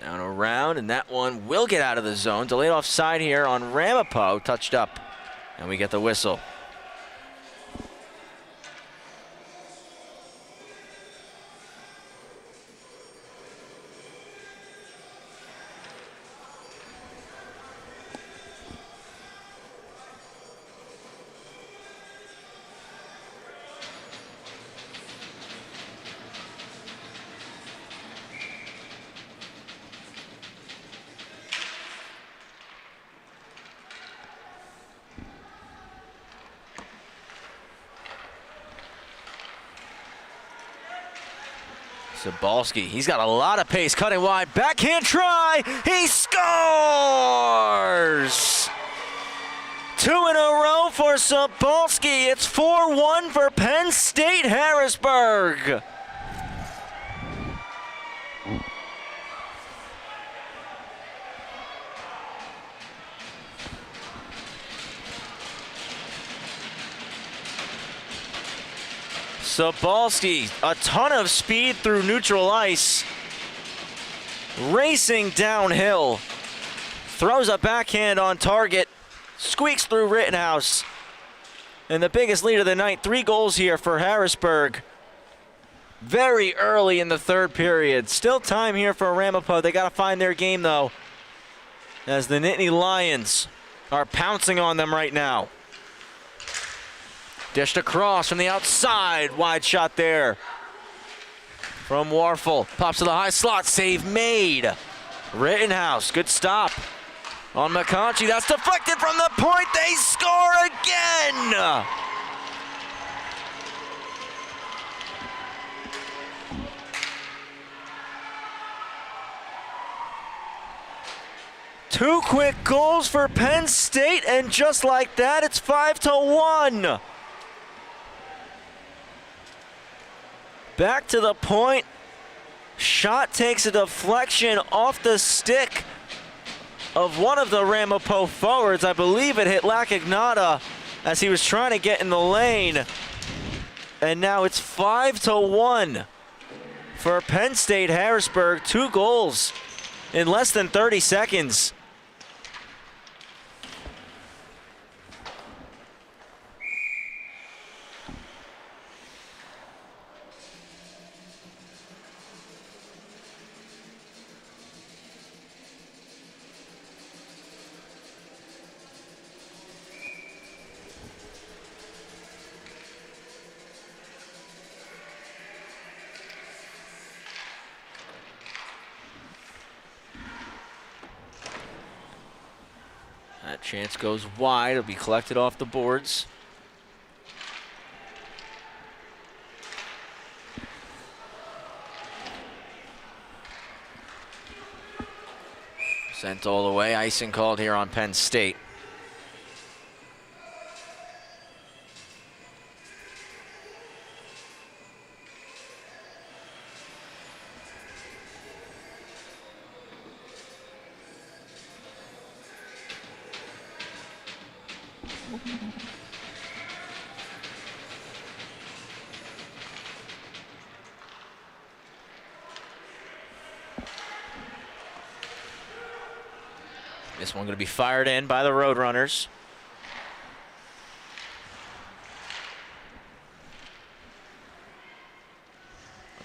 Down around, and that one will get out of the zone. Delayed offside here on Ramapo, touched up. And we get the whistle. Sabalski, he's got a lot of pace, cutting wide, backhand try, he scores! 2 in a row for Sabalski. It's 4-1 for Penn State Harrisburg. Sabalski, a ton of speed through neutral ice, racing downhill, throws a backhand on target, squeaks through Rittenhouse, and the biggest lead of the night, 3 goals here for Harrisburg. Very early in the third period. Still time here for Ramapo. They got to find their game, though, as the Nittany Lions are pouncing on them right now. Dished across from the outside. Wide shot there from Warfel. Pops to the high slot. Save made. Rittenhouse. Good stop on McConchy. That's deflected from the point. They score again. Two quick goals for Penn State, and just like that, it's 5-1. Back to the point. Shot takes a deflection off the stick of one of the Ramapo forwards. I believe it hit Laconada as he was trying to get in the lane. And now it's 5-1 for Penn State Harrisburg. 2 goals in less than 30 seconds. That chance goes wide. It'll be collected off the boards. Sent all the way. Icing called here on Penn State. This one going to be fired in by the Roadrunners.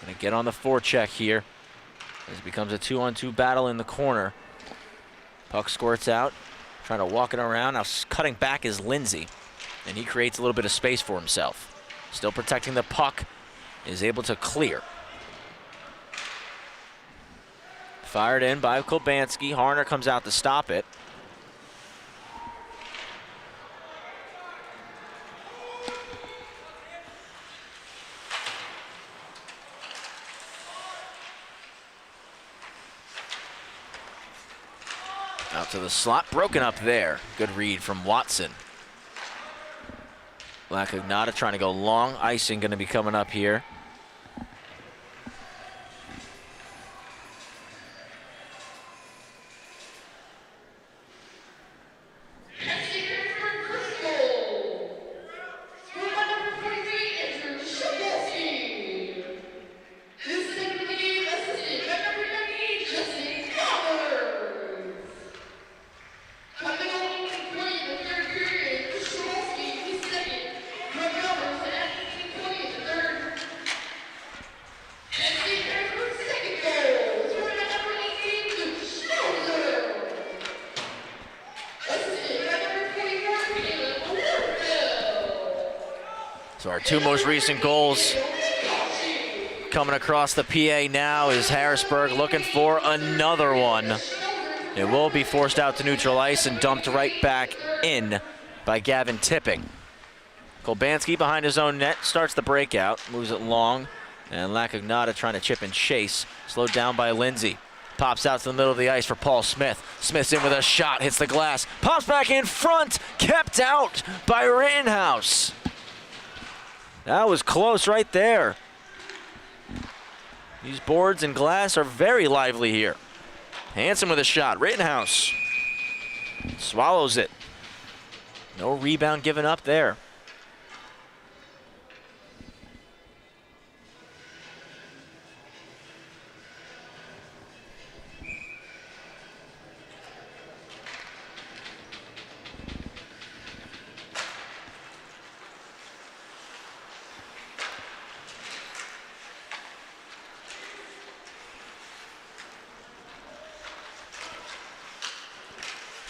Going to get on the forecheck here. As it becomes a 2-on-2 battle in the corner. Puck squirts out, trying to walk it around. Now cutting back is Lindsay, and he creates a little bit of space for himself. Still protecting the puck, is able to clear. Fired in by Kolbansky. Harner comes out to stop it. Out to the slot, broken up there. Good read from Watson. Lacagnata trying to go long. Icing going to be coming up here. So our two most recent goals coming across the PA now is Harrisburg looking for another one. It will be forced out to neutral ice and dumped right back in by Gavin Tipping. Kolbansky behind his own net starts the breakout, moves it long, and Lacagnata trying to chip and chase. Slowed down by Lindsay. Pops out to the middle of the ice for Paul Smith. Smith's in with a shot, hits the glass, pops back in front, kept out by Rittenhouse. That was close right there. These boards and glass are very lively here. Hansen with a shot. Rittenhouse swallows it. No rebound given up there.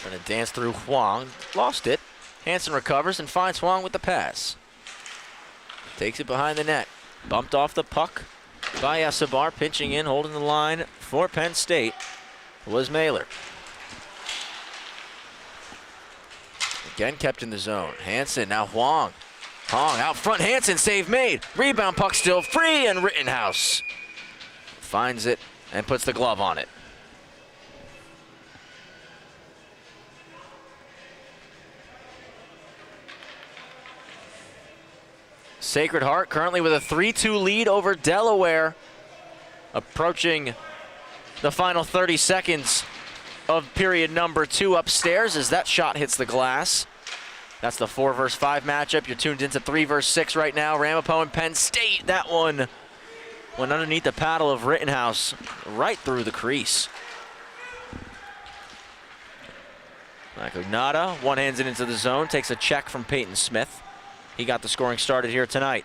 Trying to dance through Huang. Lost it. Hansen recovers and finds Huang with the pass. Takes it behind the net. Bumped off the puck by Esabar. Pinching in, holding the line for Penn State was Mailer. Again kept in the zone. Hansen, now Huang. Huang out front. Hansen, save made. Rebound, puck still free, and Rittenhouse finds it and puts the glove on it. Sacred Heart currently with a 3-2 lead over Delaware, approaching the final 30 seconds of period number 2 upstairs as that shot hits the glass. That's the 4 versus 5 matchup. You're tuned into 3 versus 6 right now. Ramapo and Penn State. That one went underneath the paddle of Rittenhouse, right through the crease. Lacagnata one-hands it into the zone, takes a check from Peyton Smith. He got the scoring started here tonight.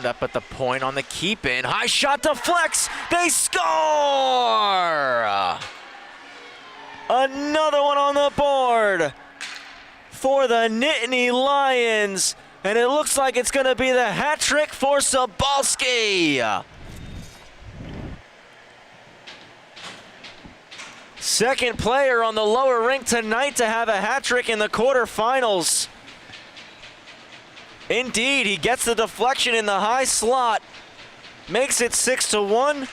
Rebound up at the point on the keep in. High shot deflects. They score! Another one on the board for the Nittany Lions. And it looks like it's going to be the hat trick for Sobalski. Second player on the lower rink tonight to have a hat trick in the quarterfinals. Indeed, he gets the deflection in the high slot, makes it 6-1,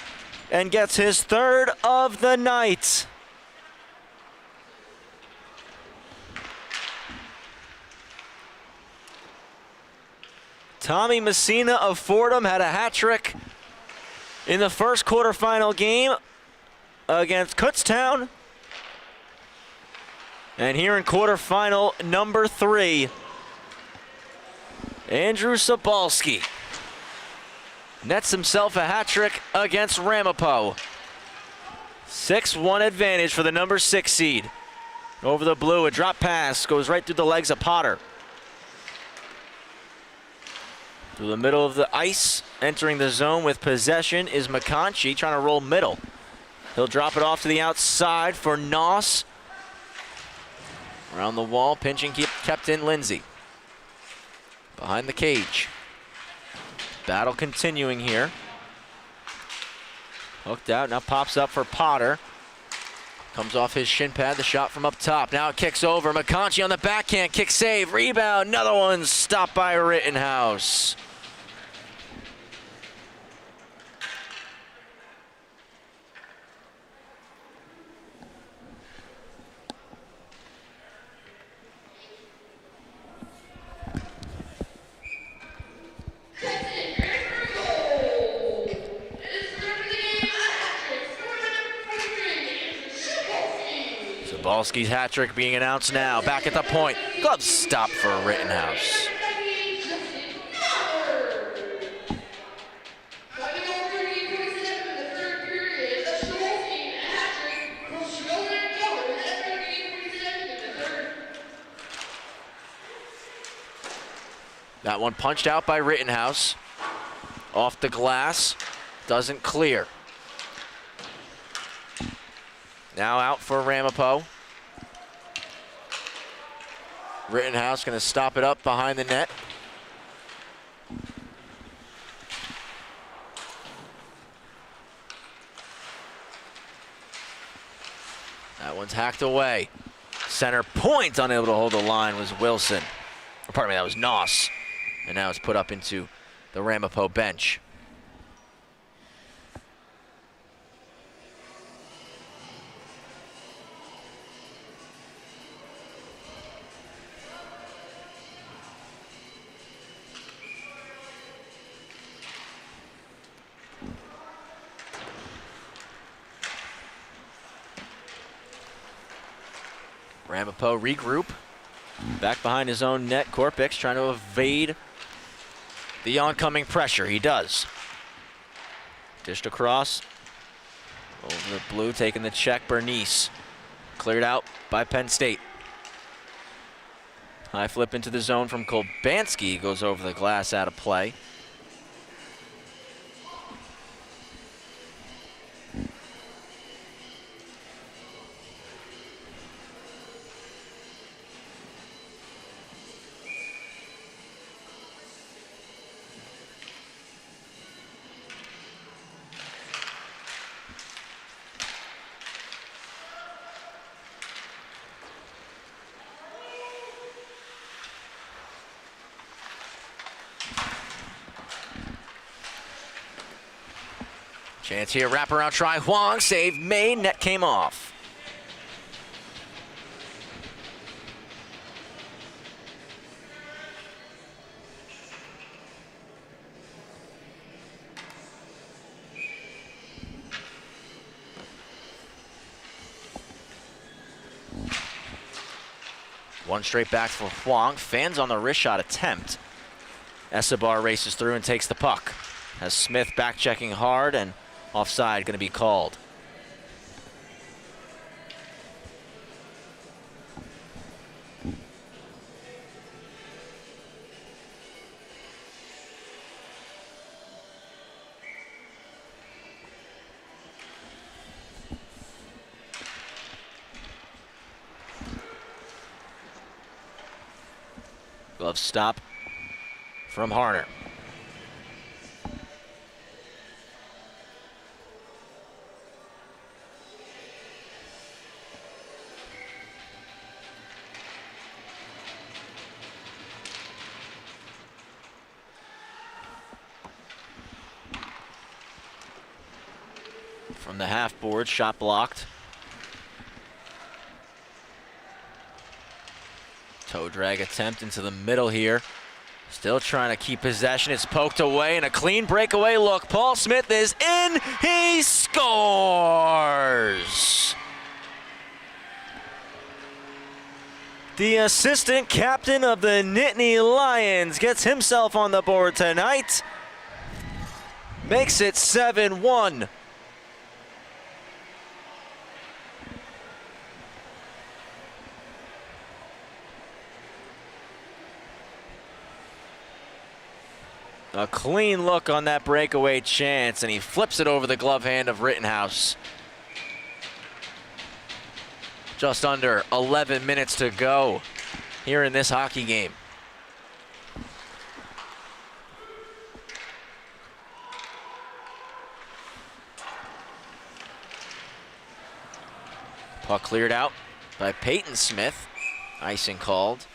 and gets his third of the night. Tommy Messina of Fordham had a hat trick in the first quarterfinal game against Kutztown. And here in quarterfinal number 3, Andrew Sobalski nets himself a hat trick against Ramapo. 6-1 advantage for the number 6 seed. Over the blue, a drop pass goes right through the legs of Potter. Through the middle of the ice, entering the zone with possession is McConchy, trying to roll middle. He'll drop it off to the outside for Noss. Around the wall, pinching kept in Lindsay. Behind the cage. Battle continuing here. Hooked out, now pops up for Potter. Comes off his shin pad, the shot from up top. Now it kicks over, McConchy on the backhand, kick save, rebound, another one stopped by Rittenhouse. Sobalski's hat trick being announced now. Back at the point. Glove stop for Rittenhouse. That one punched out by Rittenhouse. Off the glass. Doesn't clear. Now out for Ramapo. Rittenhouse going to stop it up behind the net. That one's hacked away. Center point, unable to hold the line, was Wilson. Or pardon me, that was Noss. And now it's put up into the Ramapo bench. Ramapo regroup. Back behind his own net. Korpix trying to evade the oncoming pressure. He does. Dished across. Over the blue, taking the check. Bernice. Cleared out by Penn State. High flip into the zone from Kolbanski. Goes over the glass, out of play. Chance here, wraparound try, Huang, save made, net came off. One straight back for Huang, fans on the wrist shot attempt. Escobar races through and takes the puck. Has Smith back checking hard, and offside going to be called. Glove stop from Harner. From the half board, shot blocked. Toe drag attempt into the middle here. Still trying to keep possession. It's poked away and a clean breakaway look. Paul Smith is in. He scores! The assistant captain of the Nittany Lions gets himself on the board tonight. Makes it 7-1. A clean look on that breakaway chance, and he flips it over the glove hand of Rittenhouse. Just under 11 minutes to go here in this hockey game. Puck cleared out by Peyton Smith. Icing called.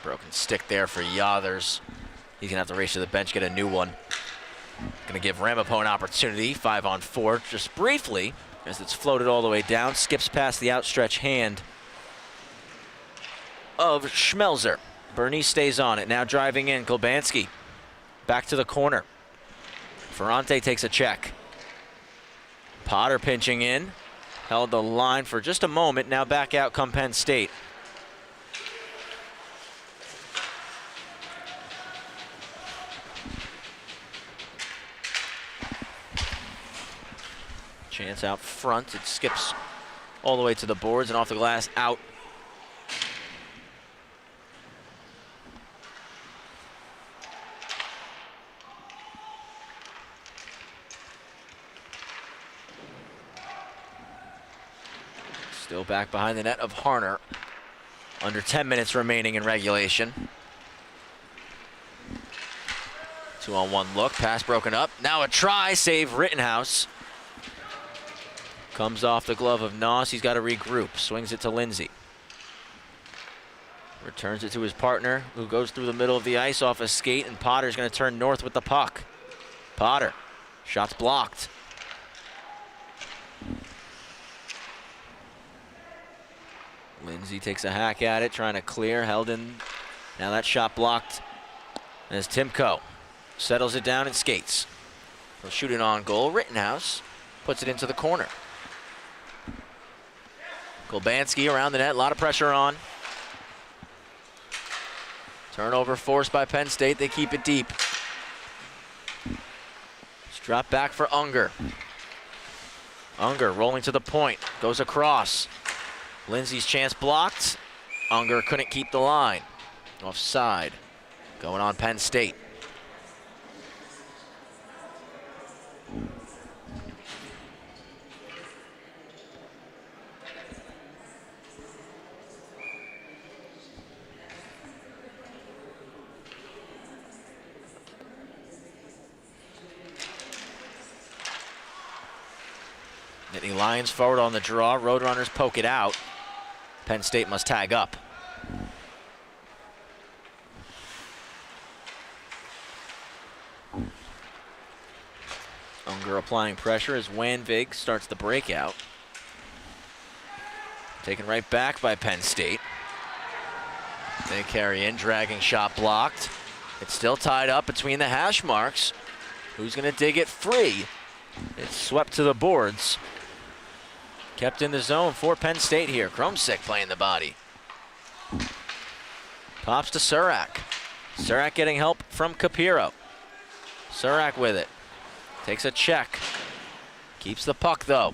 Broken stick there for Yothers. He's gonna have to race to the bench, get a new one. Gonna give Ramapo an opportunity, 5-on-4, just briefly, as it's floated all the way down, skips past the outstretched hand of Schmelzer. Bernice stays on it, now driving in, Kolbanski. Back to the corner. Ferrante takes a check. Potter pinching in, held the line for just a moment, now back out come Penn State. Chance out front, it skips all the way to the boards and off the glass, out. Still back behind the net of Harner. Under 10 minutes remaining in regulation. 2-on-1 look, pass broken up. Now a try, save Rittenhouse. Comes off the glove of Noss. He's got to regroup. Swings it to Lindsay. Returns it to his partner, who goes through the middle of the ice off a skate, and Potter's going to turn north with the puck. Potter. Shot's blocked. Lindsay takes a hack at it, trying to clear. Held in. Now that shot blocked as Timko settles it down and skates. He'll shoot it on goal. Rittenhouse puts it into the corner. Kolbanski around the net, a lot of pressure on. Turnover forced by Penn State, they keep it deep. It's dropped back for Unger. Unger rolling to the point, goes across. Lindsay's chance blocked. Unger couldn't keep the line. Offside, going on Penn State. Nittany Lions forward on the draw. Roadrunners poke it out. Penn State must tag up. Unger applying pressure as Wanvig starts the breakout. Taken right back by Penn State. They carry in, dragging shot blocked. It's still tied up between the hash marks. Who's going to dig it free? It's swept to the boards. Kept in the zone for Penn State here. Kromsick playing the body. Pops to Surak. Surak getting help from Capiro. Surak with it. Takes a check. Keeps the puck though.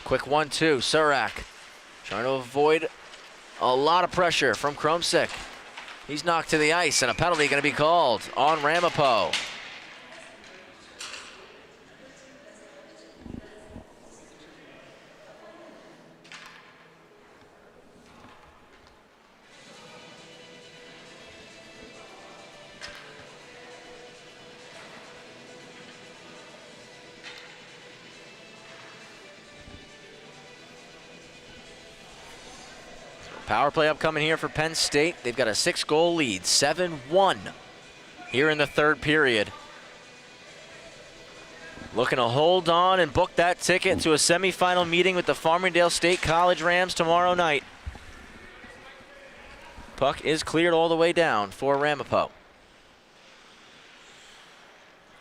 Quick 1-2. Surak trying to avoid a lot of pressure from Kromsick. He's knocked to the ice, and a penalty going to be called on Ramapo. Power play upcoming here for Penn State. They've got a 6-goal lead, 7-1 here in the third period. Looking to hold on and book that ticket to a semifinal meeting with the Farmingdale State College Rams tomorrow night. Puck is cleared all the way down for Ramapo.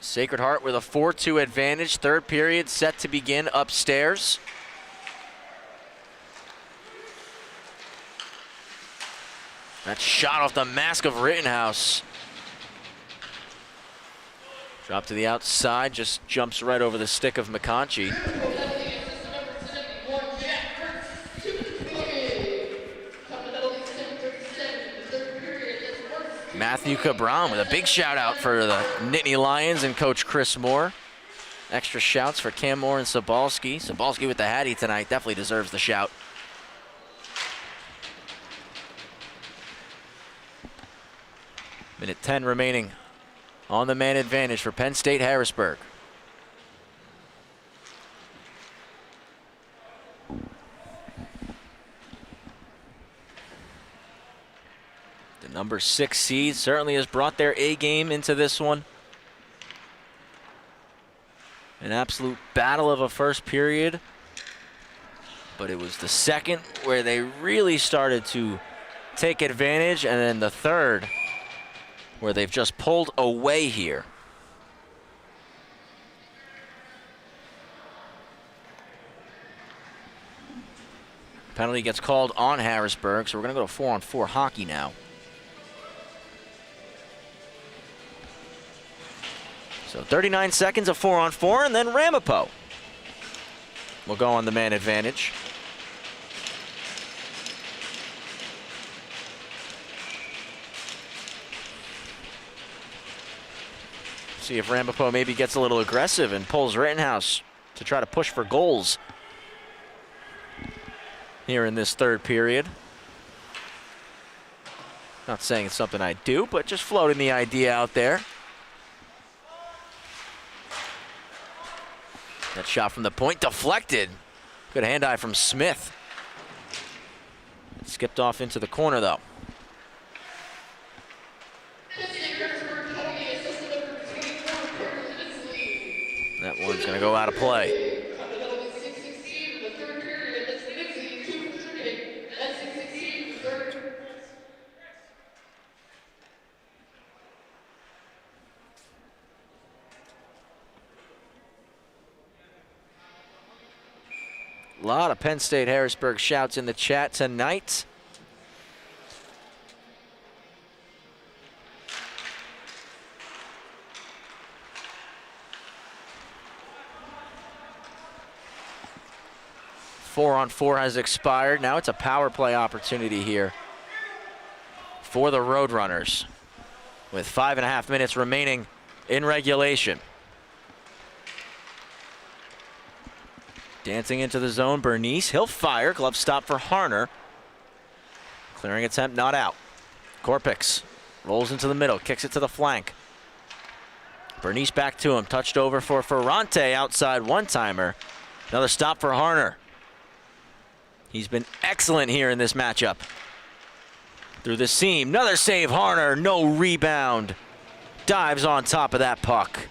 Sacred Heart with a 4-2 advantage. Third period set to begin upstairs. That shot off the mask of Rittenhouse. Drop to the outside, just jumps right over the stick of McConchy. Matthew Cabron with a big shout out for the Nittany Lions and Coach Chris Moore. Extra shouts for Cam Moore and Sobalski. Sobalski with the Hattie tonight, definitely deserves the shout. Minute 10 remaining on the man advantage for Penn State Harrisburg. The number 6 seed certainly has brought their A game into this one. An absolute battle of a first period, but it was the second where they really started to take advantage, and then the third where they've just pulled away here. Penalty gets called on Harrisburg, so we're going to go to 4-on-4 hockey now. So 39 seconds of 4-on-4, and then Ramapo will go on the man advantage. See if Ramapo maybe gets a little aggressive and pulls Rittenhouse to try to push for goals here in this third period. Not saying it's something I do, but just floating the idea out there. That shot from the point deflected. Good hand-eye from Smith. Skipped off into the corner though. That one's going to go out of play. A lot of Penn State Harrisburg shouts in the chat tonight. Four-on-4 has expired. Now it's a power play opportunity here for the Roadrunners with 5.5 minutes remaining in regulation. Dancing into the zone, Bernice. He'll fire. Glove stop for Harner. Clearing attempt, not out. Korpix rolls into the middle, kicks it to the flank. Bernice back to him. Touched over for Ferrante outside one-timer. Another stop for Harner. He's been excellent here in this matchup. Through the seam, another save, Harner, no rebound. Dives on top of that puck.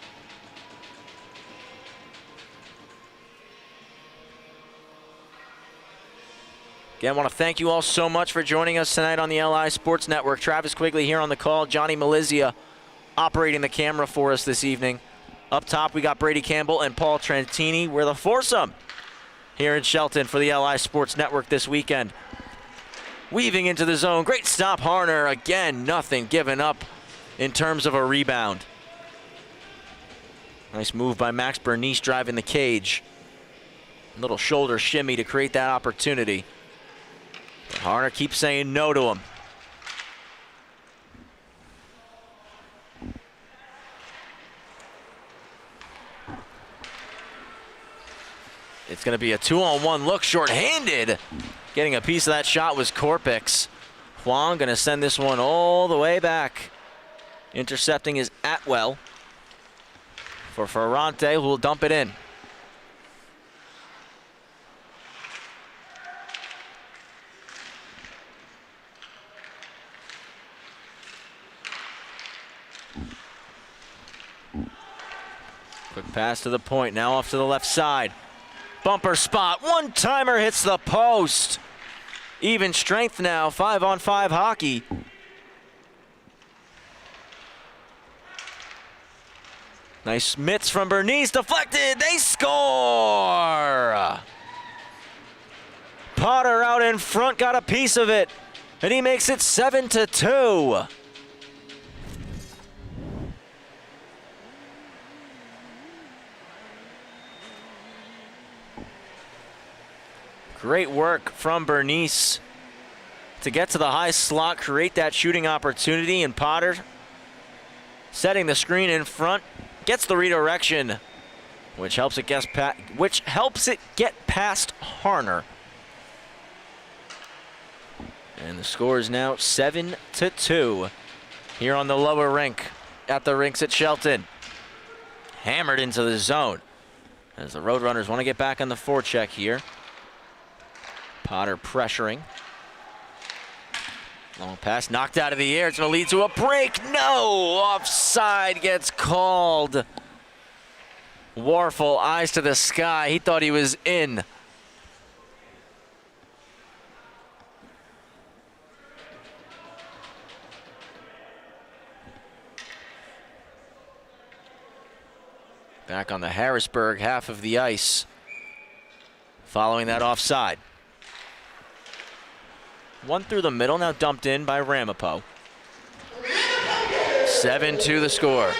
Again, I want to thank you all so much for joining us tonight on the LI Sports Network. Travis Quigley here on the call, Johnny Malizia operating the camera for us this evening. Up top, we got Brady Campbell and Paul Trentini. We're the foursome here in Shelton for the LI Sports Network this weekend. Weaving into the zone. Great stop, Harner. Again, nothing given up in terms of a rebound. Nice move by Max Bernice driving the cage. Little shoulder shimmy to create that opportunity. But Harner keeps saying no to him. It's going to be a 2-on-1 look, short-handed. Getting a piece of that shot was Korpix. Huang going to send this one all the way back. Intercepting is Atwell for Ferrante, who will dump it in. Quick pass to the point, now off to the left side. Bumper spot, one-timer hits the post. Even strength now, 5-on-5 hockey. Nice mitts from Bernice, deflected, they score! Potter out in front, got a piece of it, and he makes it 7-2. Great work from Bernice to get to the high slot, create that shooting opportunity, and Potter setting the screen in front, gets the redirection, which helps it get past Harner. And the score is now 7-2 here on the lower rink at the rinks at Shelton. Hammered into the zone as the Roadrunners want to get back on the forecheck here. Potter pressuring. Long pass knocked out of the air. It's going to lead to a break. No! Offside gets called. Warfel, eyes to the sky. He thought he was in. Back on the Harrisburg half of the ice following that offside. One through the middle, now dumped in by Ramapo. 7-2 the score.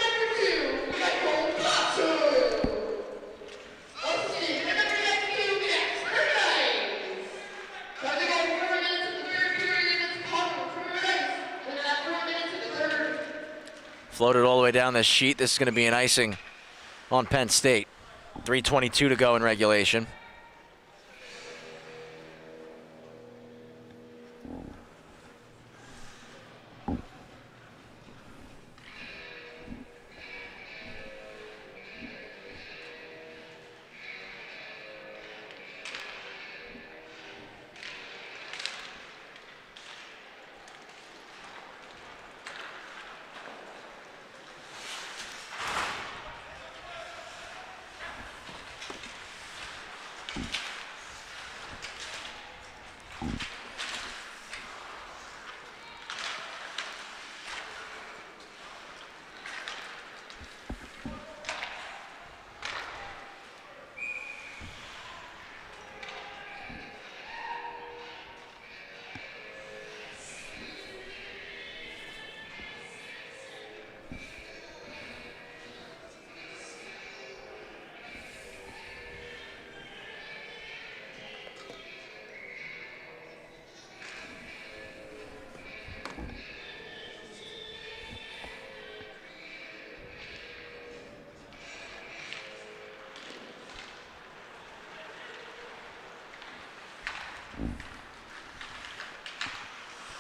Floated all the way down the sheet. This is going to be an icing on Penn State. 3:22 to go in regulation.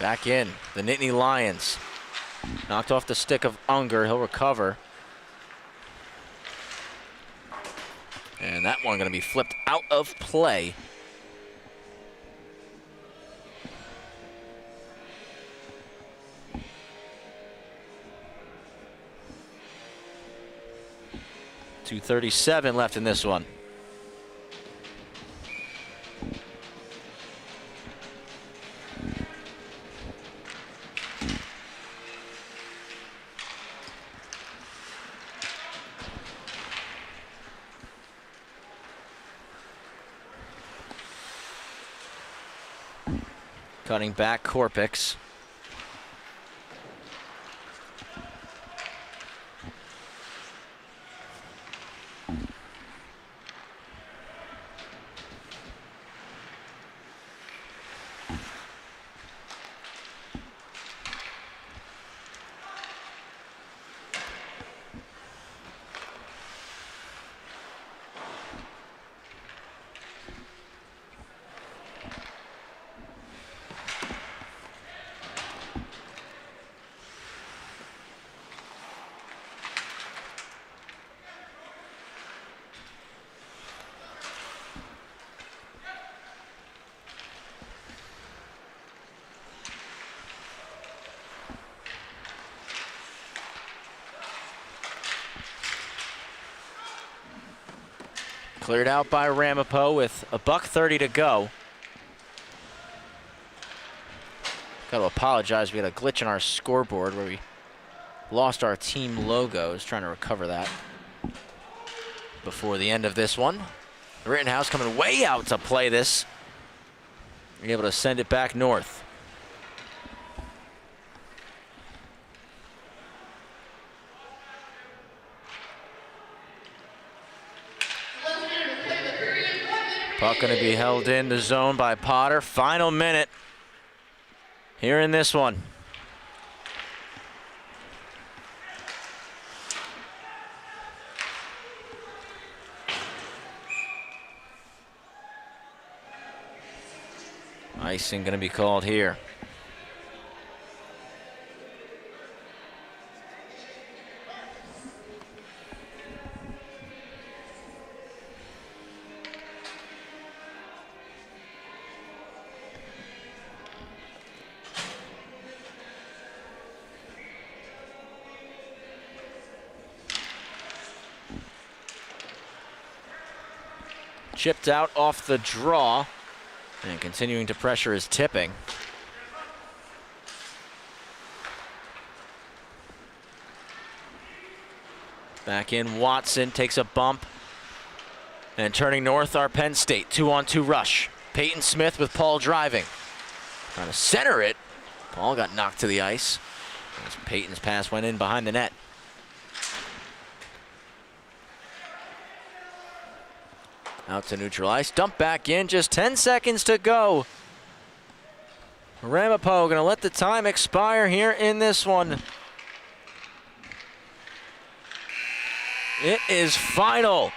Back in, the Nittany Lions. Knocked off the stick of Unger, he'll recover. And that one gonna be flipped out of play. .237 left in this one. Cutting back Korpix. Cleared out by Ramapo with $1:30 to go. Got to apologize, we had a glitch in our scoreboard where we lost our team logos. Trying to recover that before the end of this one. Rittenhouse coming way out to play this. Being able to send it back north. Puck going to be held in the zone by Potter. Final minute here in this one. Icing going to be called here. Chipped out off the draw, and continuing to pressure is Tipping. Back in, Watson takes a bump, and turning north are Penn State. 2-on-2 rush. Peyton Smith with Paul driving. Trying to center it. Paul got knocked to the ice as Peyton's pass went in behind the net. Out to neutral ice, dump back in, just 10 seconds to go. Ramapo gonna let the time expire here in this one. It is final.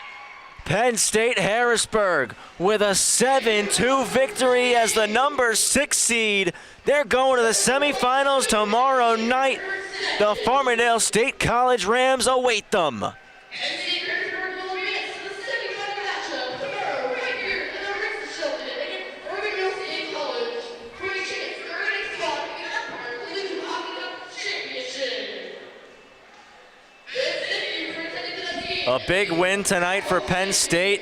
Penn State Harrisburg with a 7-2 victory as the number 6 seed. They're going to the semifinals tomorrow night. The Farmingdale State College Rams await them. A big win tonight for Penn State.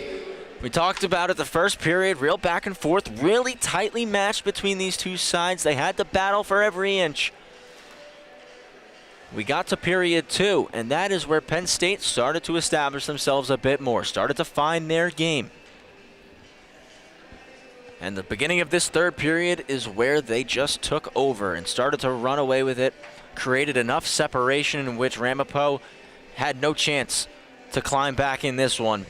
We talked about it the first period, real back and forth, really tightly matched between these two sides. They had to battle for every inch. We got to period 2, and that is where Penn State started to establish themselves a bit more, started to find their game. And the beginning of this third period is where they just took over and started to run away with it, created enough separation in which Ramapo had no chance to climb back in this one.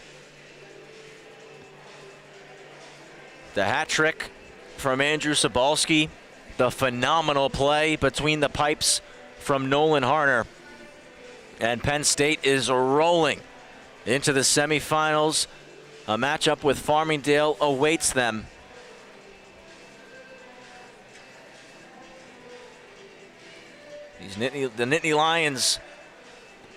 The hat trick from Andrew Sobalski, the phenomenal play between the pipes from Nolan Harner, and Penn State is rolling into the semifinals. A matchup with Farmingdale awaits them. The Nittany Lions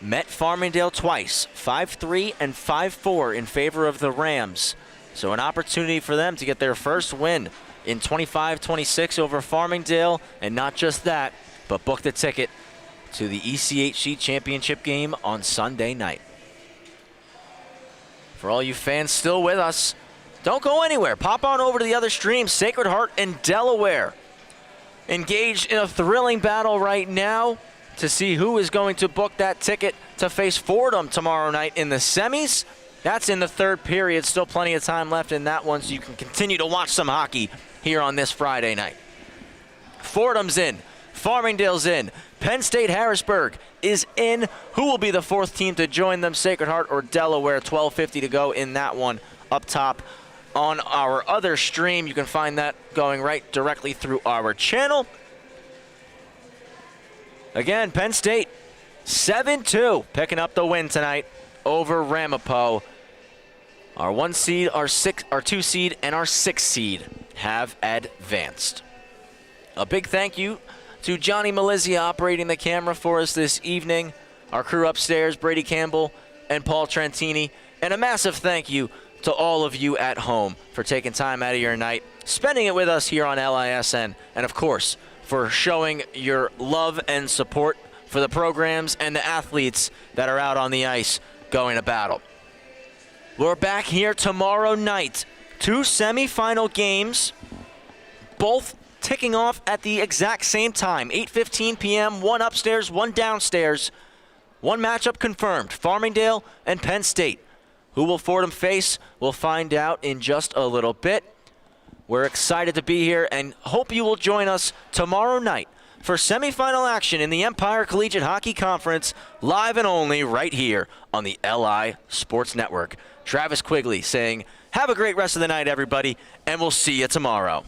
met Farmingdale twice, 5-3 and 5-4 in favor of the Rams. So an opportunity for them to get their first win in 25-26 over Farmingdale, and not just that, but book the ticket to the ECHC championship game on Sunday night. For all you fans still with us, don't go anywhere. Pop on over to the other stream. Sacred Heart and Delaware engaged in a thrilling battle right now to see who is going to book that ticket to face Fordham tomorrow night in the semis. That's in the third period. Still plenty of time left in that one, so you can continue to watch some hockey here on this Friday night. Fordham's in. Farmingdale's in. Penn State Harrisburg is in. Who will be the fourth team to join them? Sacred Heart or Delaware? 12:50 to go in that one up top on our other stream. You can find that going right directly through our channel. Again, Penn State 7-2 picking up the win tonight over Ramapo. Our 1 seed, our 2 seed, and our 6 seed have advanced. A big thank you to Johnny Malizia operating the camera for us this evening, our crew upstairs, Brady Campbell and Paul Trentini, and a massive thank you to all of you at home for taking time out of your night, spending it with us here on LISN, and of course, for showing your love and support for the programs and the athletes that are out on the ice going to battle. We're back here tomorrow night. 2 semifinal games, both ticking off at the exact same time, 8:15 p.m., one upstairs, one downstairs. One matchup confirmed, Farmingdale and Penn State. Who will Fordham face? We'll find out in just a little bit. We're excited to be here and hope you will join us tomorrow night for semifinal action in the Empire Collegiate Hockey Conference, live and only right here on the LI Sports Network. Travis Quigley saying, have a great rest of the night, everybody, and we'll see you tomorrow.